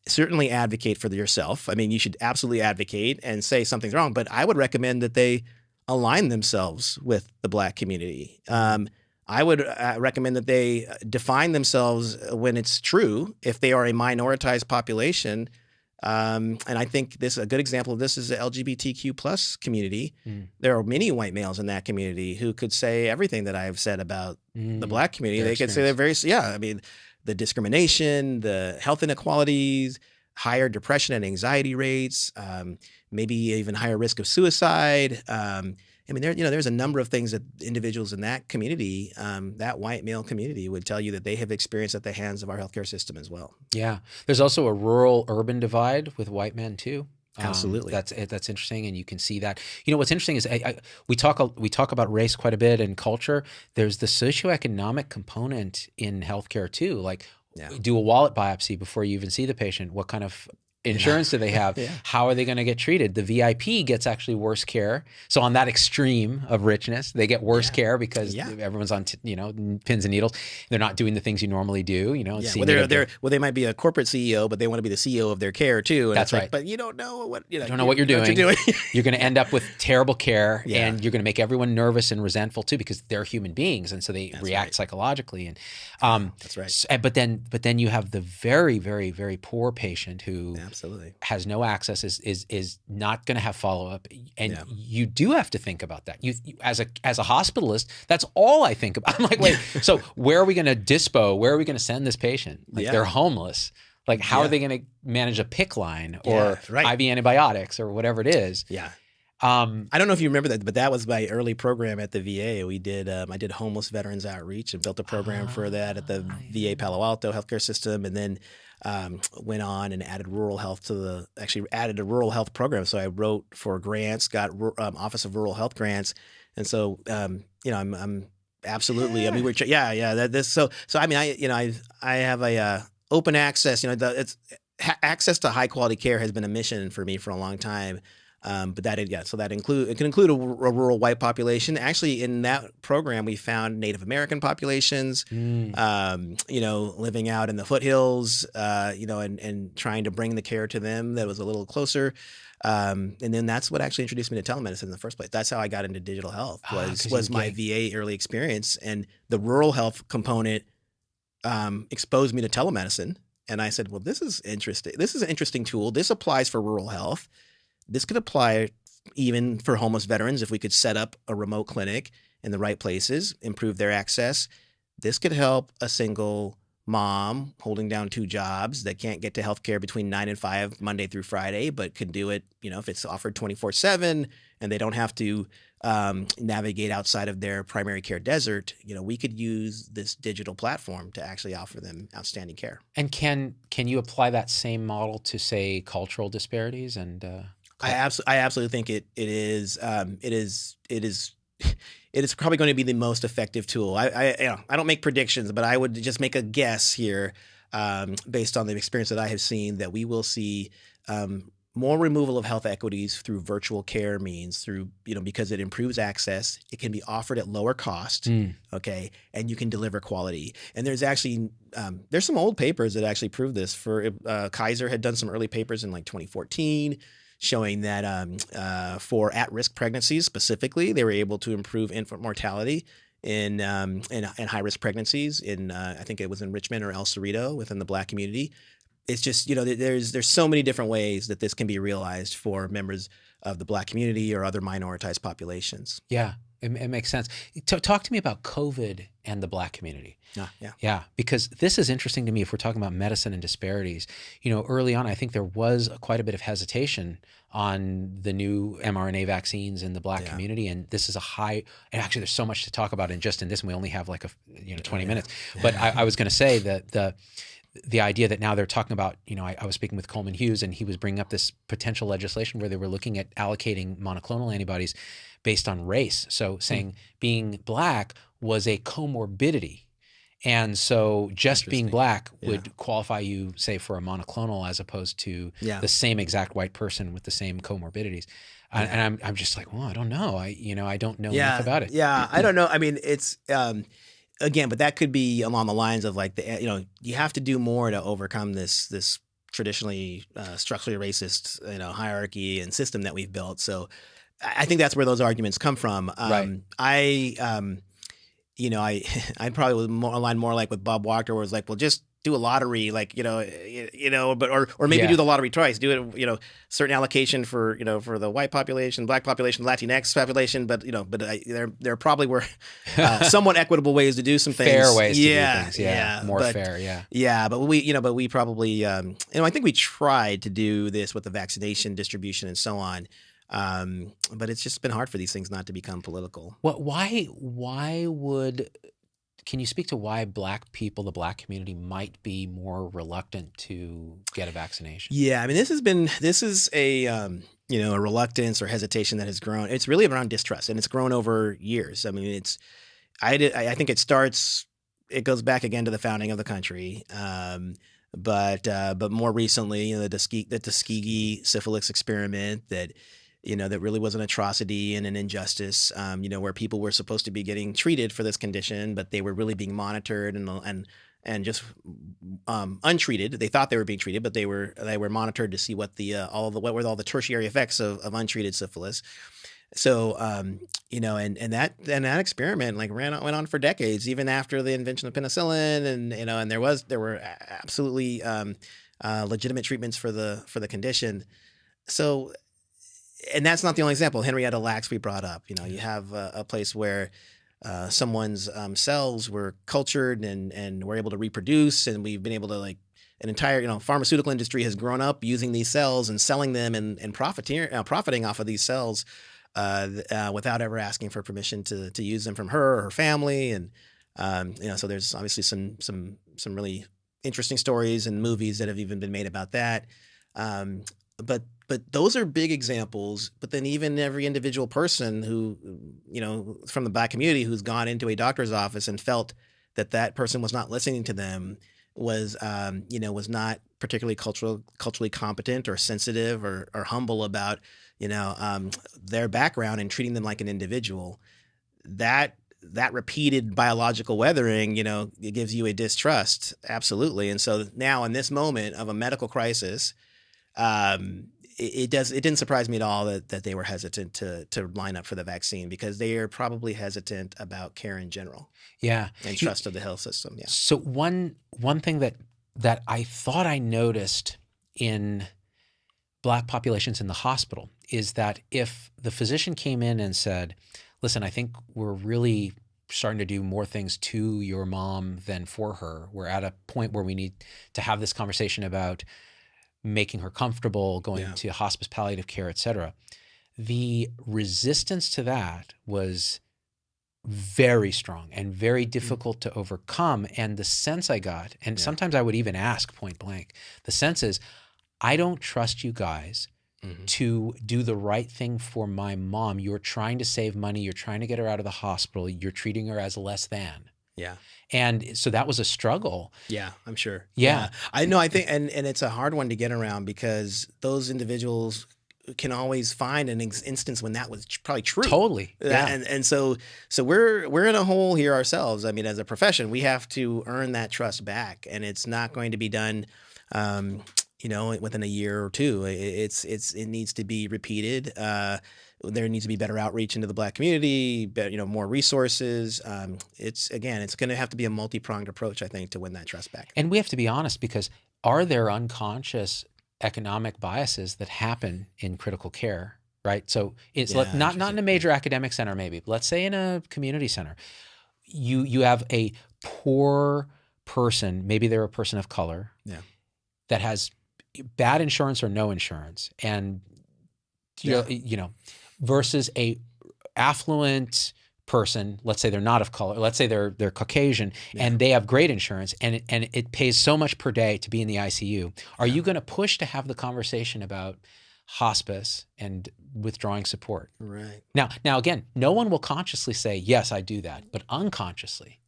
Certainly advocate for yourself. I mean, you should absolutely advocate and say something's wrong, but I would recommend that they align themselves with the black community. I would recommend that they define themselves when it's true, if they are a minoritized population. And I think a good example of this is the LGBTQ plus community. There are many white males in that community who could say everything that I've said about the black community. They could say they're the discrimination, the health inequalities, higher depression and anxiety rates, maybe even higher risk of suicide. I mean, there's a number of things that individuals in that community, that white male community, would tell you that they have experienced at the hands of our healthcare system as well. Yeah, there's also a rural-urban divide with white men too. Absolutely, that's interesting, and you can see that. What's interesting is we talk about race quite a bit and culture. There's the socioeconomic component in healthcare too. Like, do a wallet biopsy before you even see the patient. What kind of insurance do they have? Yeah. How are they going to get treated? The VIP gets actually worse care. So on that extreme of richness, they get worse care because everyone's on, pins and needles. They're not doing the things you normally do, Well, they might be a corporate CEO, but they want to be the CEO of their care too. And that's right. But you don't know what, you don't know what you're doing. You're going to end up with terrible care and you're going to make everyone nervous and resentful too, because they're human beings. And so they react psychologically. And that's right. But then you have the very, very, very poor patient who has no access, is not going to have follow-up. And you do have to think about that. You as a hospitalist, that's all I think about. I'm like, wait, so where are we going to dispo? Where are we going to send this patient? Like they're homeless. Like how are they going to manage a PICC line or IV antibiotics or whatever it is? Yeah. I don't know if you remember that, but that was my early program at the VA. We did, I did homeless veterans outreach and built a program for that at the VA Palo Alto healthcare system. And then went on and added rural health added a rural health program. So I wrote for grants, got Office of Rural Health grants. And so, I'm absolutely, I mean, I have a open access, access to high quality care has been a mission for me for a long time. But it can include a rural white population. Actually, in that program, we found Native American populations, living out in the foothills, and trying to bring the care to them that was a little closer. And then that's what actually introduced me to telemedicine in the first place. That's how I got into digital health was my VA early experience, and the rural health component exposed me to telemedicine. And I said, well, this is interesting. This is an interesting tool. This applies for rural health. This could apply even for homeless veterans if we could set up a remote clinic in the right places, improve their access. This could help a single mom holding down 2 jobs that can't get to healthcare between 9 and 5 Monday through Friday, but could do it, if it's offered 24/7 and they don't have to navigate outside of their primary care desert. We could use this digital platform to actually offer them outstanding care. And can you apply that same model to, say, cultural disparities and? I absolutely think it is probably going to be the most effective tool. I don't make predictions, but I would just make a guess here, based on the experience that I have seen, that we will see more removal of health equities through virtual care means because it improves access. It can be offered at lower cost, and you can deliver quality. And there's actually there's some old papers that actually prove this. Kaiser had done some early papers in like 2014. Showing that for at-risk pregnancies specifically, they were able to improve infant mortality in high-risk pregnancies. I think it was in Richmond or El Cerrito within the Black community. It's just there's so many different ways that this can be realized for members of the Black community or other minoritized populations. Yeah, it makes sense. Talk to me about COVID and the Black community. Yeah, because this is interesting to me if we're talking about medicine and disparities. Early on, I think there was quite a bit of hesitation on the new mRNA vaccines in the Black community, and this is and actually there's so much to talk about in this, and we only have like 20 minutes. But I was going to say that the idea that now they're talking about, I was speaking with Coleman Hughes, and he was bringing up this potential legislation where they were looking at allocating monoclonal antibodies based on race. So saying being Black was a comorbidity. And so just being Black would qualify you, say, for a monoclonal as opposed to the same exact white person with the same comorbidities. And I'm just like, well, I don't know. I don't know enough about it. Yeah, I don't know. I mean, it's again, but that could be along the lines of like you have to do more to overcome this traditionally structurally racist hierarchy and system that we've built. So I think that's where those arguments come from. I probably was aligned more like with Bob Walker, where it's like, well, just do a lottery, like, or maybe do the lottery twice, do it, certain allocation for the white population, Black population, Latinx population. But, there probably were somewhat equitable ways to do some things. Fair ways to do things. Fair. Yeah. But we probably, I think we tried to do this with the vaccination distribution and so on. But it's just been hard for these things not to become political. Can you speak to why Black people, the Black community, might be more reluctant to get a vaccination? Yeah, I mean, this is a a reluctance or hesitation that has grown. It's really around distrust, and it's grown over years. I mean, I think it goes back again to the founding of the country. But more recently, the Tuskegee syphilis experiment that that really was an atrocity and an injustice, where people were supposed to be getting treated for this condition, but they were really being monitored and just untreated. They thought they were being treated, but they were monitored to see what what were all the tertiary effects of untreated syphilis. So, and that experiment went on for decades, even after the invention of penicillin, and there were absolutely legitimate treatments for the condition. So, and that's not the only example. Henrietta Lacks we brought up. You have a place where someone's cells were cultured and were able to reproduce, and we've been able to an entire pharmaceutical industry has grown up using these cells and selling them and profiting off of these cells. Without ever asking for permission to use them from her or her family, and so there's obviously some really interesting stories and movies that have even been made about that. But those are big examples. But then even every individual person who from the Black community who's gone into a doctor's office and felt that person was not listening to them was not particularly culturally competent or sensitive or humble about their background and treating them like an individual. That repeated biological weathering, it gives you a distrust, absolutely. And so now in this moment of a medical crisis, it didn't surprise me at all that they were hesitant to line up for the vaccine, because they are probably hesitant about care in general. Yeah, and trust of the health system. Yeah. So one thing that I thought I noticed in Black populations in the hospital is that if the physician came in and said, listen, I think we're really starting to do more things to your mom than for her. We're at a point where we need to have this conversation about making her comfortable, going to hospice, palliative care, et cetera. The resistance to that was very strong and very difficult to overcome. And the sense I got, and sometimes I would even ask point blank, the sense is, I don't trust you guys to do the right thing for my mom. You're trying to save money. You're trying to get her out of the hospital. You're treating her as less than. Yeah. And so that was a struggle. Yeah, I'm sure. Yeah. I know. I think, and it's a hard one to get around, because those individuals can always find an instance when that was probably true. Totally. Yeah. And so we're in a hole here ourselves. I mean, as a profession, we have to earn that trust back, and it's not going to be done within a year or two. It needs to be repeated. There needs to be better outreach into the Black community, more resources. It's going to have to be a multi-pronged approach, I think, to win that trust back. And we have to be honest, because are there unconscious economic biases that happen in critical care, right? So it's not in a major academic center, maybe, but let's say in a community center, you have a poor person, maybe they're a person of color, that has bad insurance or no insurance, and versus a affluent person, let's say they're not of color, let's say they're Caucasian, and they have great insurance, and it pays so much per day to be in the ICU. Are you going to push to have the conversation about hospice and withdrawing support? Right. Now again, no one will consciously say, yes, I do that, but unconsciously.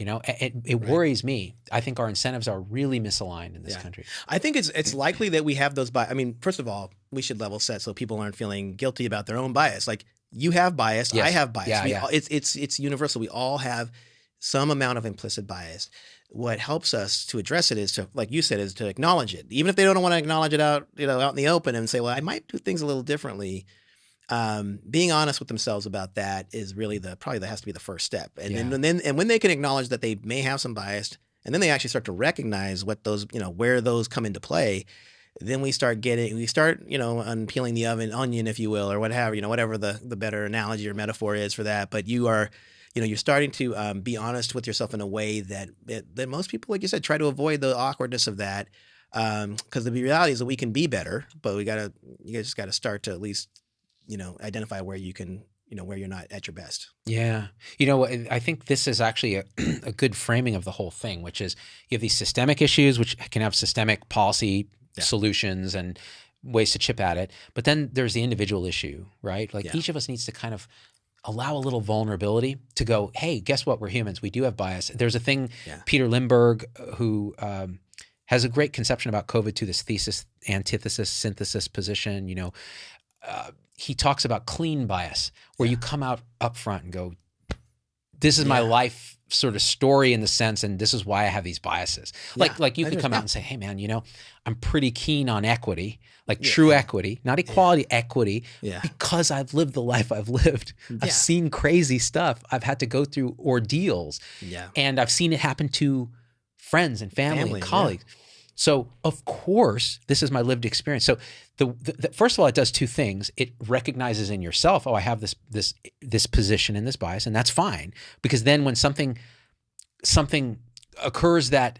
It worries me. I think our incentives are really misaligned in this country. I think it's likely that we have those I mean, first of all, we should level set so people aren't feeling guilty about their own bias. Like, you have bias, I have bias. It's universal. We all have some amount of implicit bias. What helps us to address it is to, like you said, is to acknowledge it. Even if they don't want to acknowledge it out in the open and say, well, I might do things a little differently. Being honest with themselves about that is really that has to be the first step. And then when they can acknowledge that they may have some bias, and then they actually start to recognize what those, where those come into play, then we start unpeeling the onion, if you will, or whatever the better analogy or metaphor is for that. But you're starting to be honest with yourself in a way that most people, like you said, try to avoid the awkwardness of that. Because the reality is that we can be better, but you just got to start to at least identify where you can, where you're not at your best. Yeah. I think this is actually a good framing of the whole thing, which is you have these systemic issues, which can have systemic policy solutions and ways to chip at it. But then there's the individual issue, right? Like each of us needs to kind of allow a little vulnerability to go, hey, guess what? We're humans. We do have bias. There's a thing, Peter Limberg, who has a great conception about COVID too, this thesis, antithesis, synthesis position. You know, he talks about clean bias, where you come out up front and go, this is my life sort of story in the sense, and this is why I have these biases. Like you could come out and say, hey man, you know, I'm pretty keen on equity, like true equity, not equality, equity, because I've lived the life I've lived. I've seen crazy stuff. I've had to go through ordeals, and I've seen it happen to friends and family and colleagues. So of course, this is my lived experience. So the first of all, it does two things. It recognizes in yourself, oh, I have this position and this bias, and that's fine. Because then when something occurs that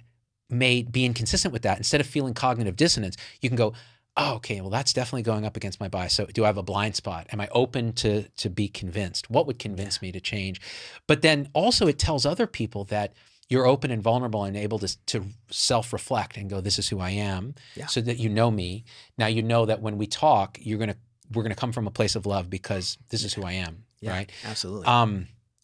may be inconsistent with that, instead of feeling cognitive dissonance, you can go, oh, okay, well, that's definitely going up against my bias. So do I have a blind spot? Am I open to be convinced? What would convince me to change? But then also it tells other people that you're open and vulnerable and able to self-reflect and go, this is who I am, so that you know me. Now you know that when we talk, we're gonna come from a place of love because this is who I am, right? Absolutely.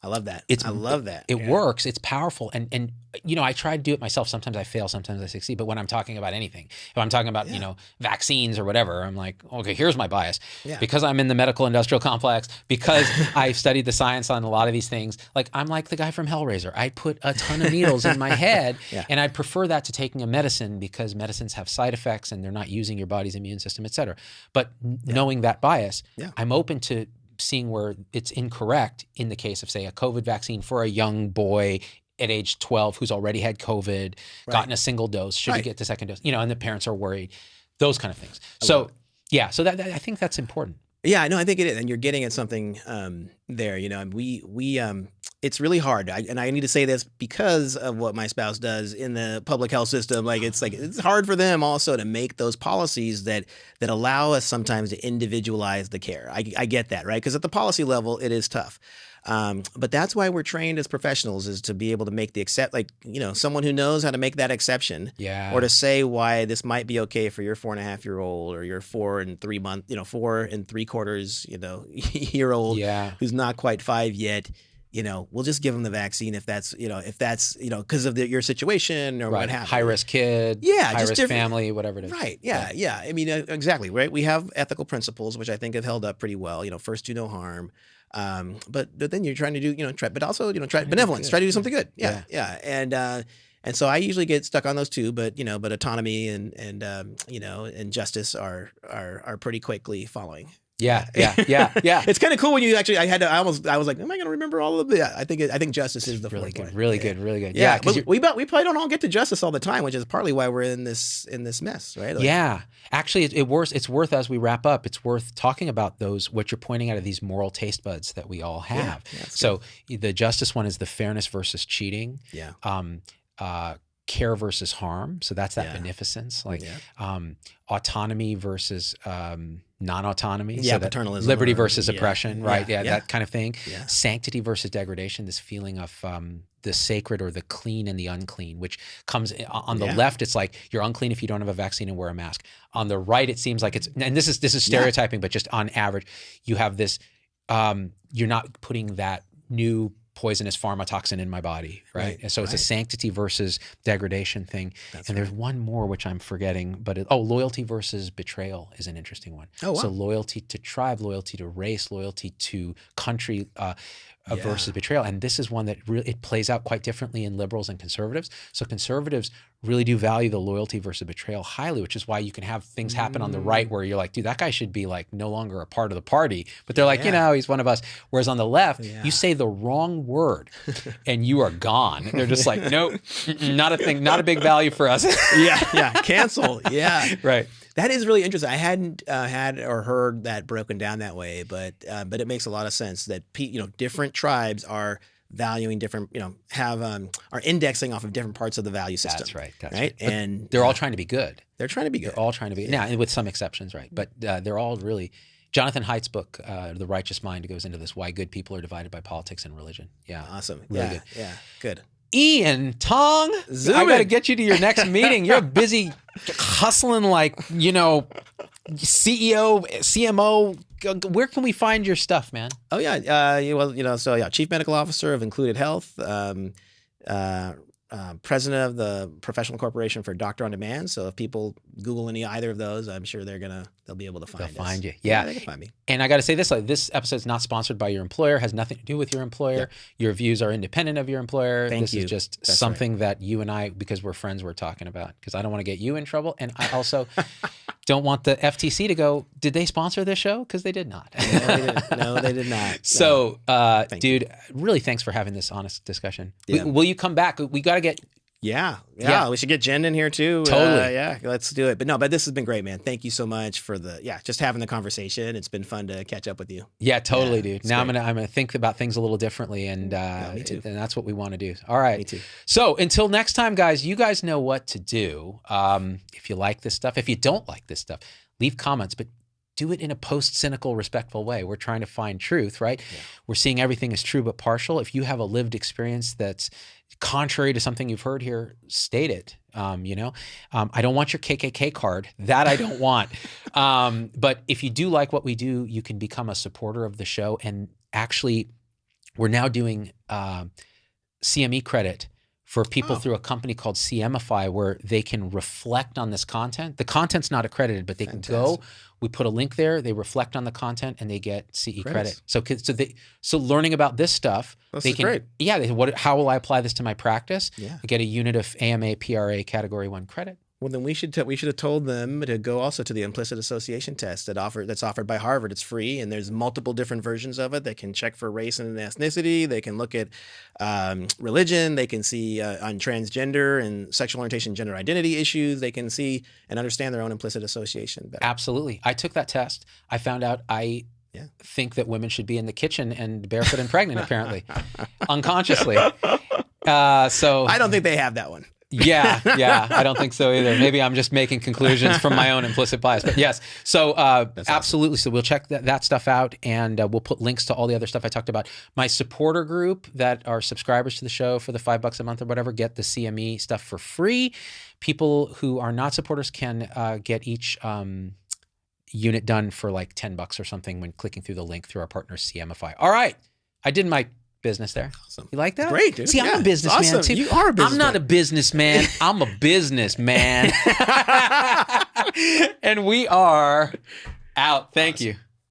I love that. I love that. It works. It's powerful. And you know, I try to do it myself. Sometimes I fail, sometimes I succeed. But when I'm talking about anything, if I'm talking about, you know, vaccines or whatever, I'm like, okay, here's my bias. Because I'm in the medical industrial complex, because I've studied the science on a lot of these things. Like, I'm like the guy from Hellraiser. I put a ton of needles in my head, and I prefer that to taking a medicine, because medicines have side effects and they're not using your body's immune system, et cetera. But knowing that bias, I'm open to seeing where it's incorrect in the case of, say, a COVID vaccine for a young boy at age 12 who's already had COVID, gotten a single dose, should he get the second dose? You know, and the parents are worried, those kind of things. So that I think that's important. Yeah, no, I think it is, and you're getting at something there. You know, and we it's really hard, and I need to say this because of what my spouse does in the public health system. Like it's hard for them also to make those policies that allow us sometimes to individualize the care. I get that, right? Because at the policy level, it is tough. But that's why we're trained as professionals, is to be able to make someone who knows how to make that exception, or to say why this might be okay for your 4.5-year-old or your 4 3/4 year old who's not quite 5 yet. You know, we'll just give them the vaccine if that's because of your situation or what have you. High risk kid, high risk family, whatever it is. Right. Yeah. I mean, exactly. Right. We have ethical principles, which I think have held up pretty well. You know, first do no harm. But then you're trying to do, try benevolence, try to do something good. Yeah. And so I usually get stuck on those two, but autonomy and justice are pretty quickly following. Yeah. It's kind of cool when you actually. I was like, am I going to remember all of it? Yeah, I think justice is the really good, really good. Yeah, but we probably don't all get to justice all the time, which is partly why we're in this mess, right? Actually, it's worth, as we wrap up, it's worth talking about what you're pointing out of these moral taste buds that we all have. So the justice one is the fairness versus cheating. Care versus harm. So that's that beneficence, like autonomy versus non-autonomy. So paternalism. Liberty versus oppression, right? That kind of thing. Sanctity versus degradation, this feeling of the sacred or the clean and the unclean, which comes on the left. It's like you're unclean if you don't have a vaccine and wear a mask. On the right, it seems like and this is stereotyping, but just on average, you have this, you're not putting that new poisonous pharmatoxin in my body, right? And so it's a sanctity versus degradation thing. There's one more which I'm forgetting, but loyalty versus betrayal is an interesting one. Oh, wow. So loyalty to tribe, loyalty to race, loyalty to country versus betrayal. And this is one that it plays out quite differently in liberals and conservatives. So conservatives really do value the loyalty versus betrayal highly, which is why you can have things happen on the right where you're like, dude, that guy should be like no longer a part of the party. But they're like, he's one of us. Whereas on the left, you say the wrong word and you are gone. They're just like, nope, not a thing, not a big value for us. Cancel. Yeah. Right. That is really interesting. I hadn't had or heard that broken down that way, but it makes a lot of sense that different tribes are valuing different, are indexing off of different parts of the value system. That's right. And they're all trying to be good. They're trying to be good. They're all trying to be now, and with some exceptions, right? But they're all really. Jonathan Haidt's book, The Righteous Mind, goes into this: why good people are divided by politics and religion. Yeah, awesome. Really good. Yeah, good. Ian, Tong, I got to get you to your next meeting. You're busy hustling like, CEO, CMO. Where can we find your stuff, man? Oh, yeah. Chief Medical Officer of Included Health, president of the Professional Corporation for Doctor on Demand. So if people Google either of those, I'm sure they'll be able to find us. They'll find you. Yeah. They can find me. And I got to say this, this episode is not sponsored by your employer, has nothing to do with your employer. Yeah. Your views are independent of your employer. This is just something that you and I, because we're friends, we're talking about, because I don't want to get you in trouble. And I also don't want the FTC to go, did they sponsor this show? Because they did not. No, they did not. So, dude, really thanks for having this honest discussion. Yeah. Will you come back? We got to get... Yeah. We should get Jen in here too. Totally. Let's do it. But this has been great, man. Thank you so much for just having the conversation. It's been fun to catch up with you. Yeah, totally, dude. Now great. I'm gonna think about things a little differently, and me too. And that's what we want to do. All right. Me too. So until next time, guys, you guys know what to do. If you like this stuff, if you don't like this stuff, leave comments, but do it in a post-cynical, respectful way. We're trying to find truth, right? Yeah. We're seeing everything as true but partial. If you have a lived experience that's contrary to something you've heard here, state it. I don't want your KKK card. That I don't want. But if you do like what we do, you can become a supporter of the show. And actually, we're now doing CME credit for people through a company called CMify, where they can reflect on this content. The content's not accredited, but they can go. We put a link there. They reflect on the content, and they get CE credit. So learning about this stuff, this is great. Yeah. How will I apply this to my practice? Yeah. I get a unit of AMA PRA Category 1 credit. Well, then we should have told them to go also to the implicit association test that's offered by Harvard. It's free, and there's multiple different versions of it. They can check for race and ethnicity. They can look at religion. They can see on transgender and sexual orientation, gender identity issues. They can see and understand their own implicit association better. Absolutely. I took that test. I found out I think that women should be in the kitchen and barefoot and pregnant, apparently, unconsciously. So I don't think they have that one. Yeah, I don't think so either. Maybe I'm just making conclusions from my own implicit bias. But yes, so absolutely. Awesome. So we'll check that stuff out, and we'll put links to all the other stuff I talked about. My supporter group that are subscribers to the show for the $5 a month or whatever get the CME stuff for free. People who are not supporters can get each unit done for like $10 or something when clicking through the link through our partner CMify. All right, I did my business there. Awesome. You like that? Great, dude. See, I'm a businessman awesome. too. You are a businessman. I'm not a businessman. I'm a businessman. And we are out. Thank you.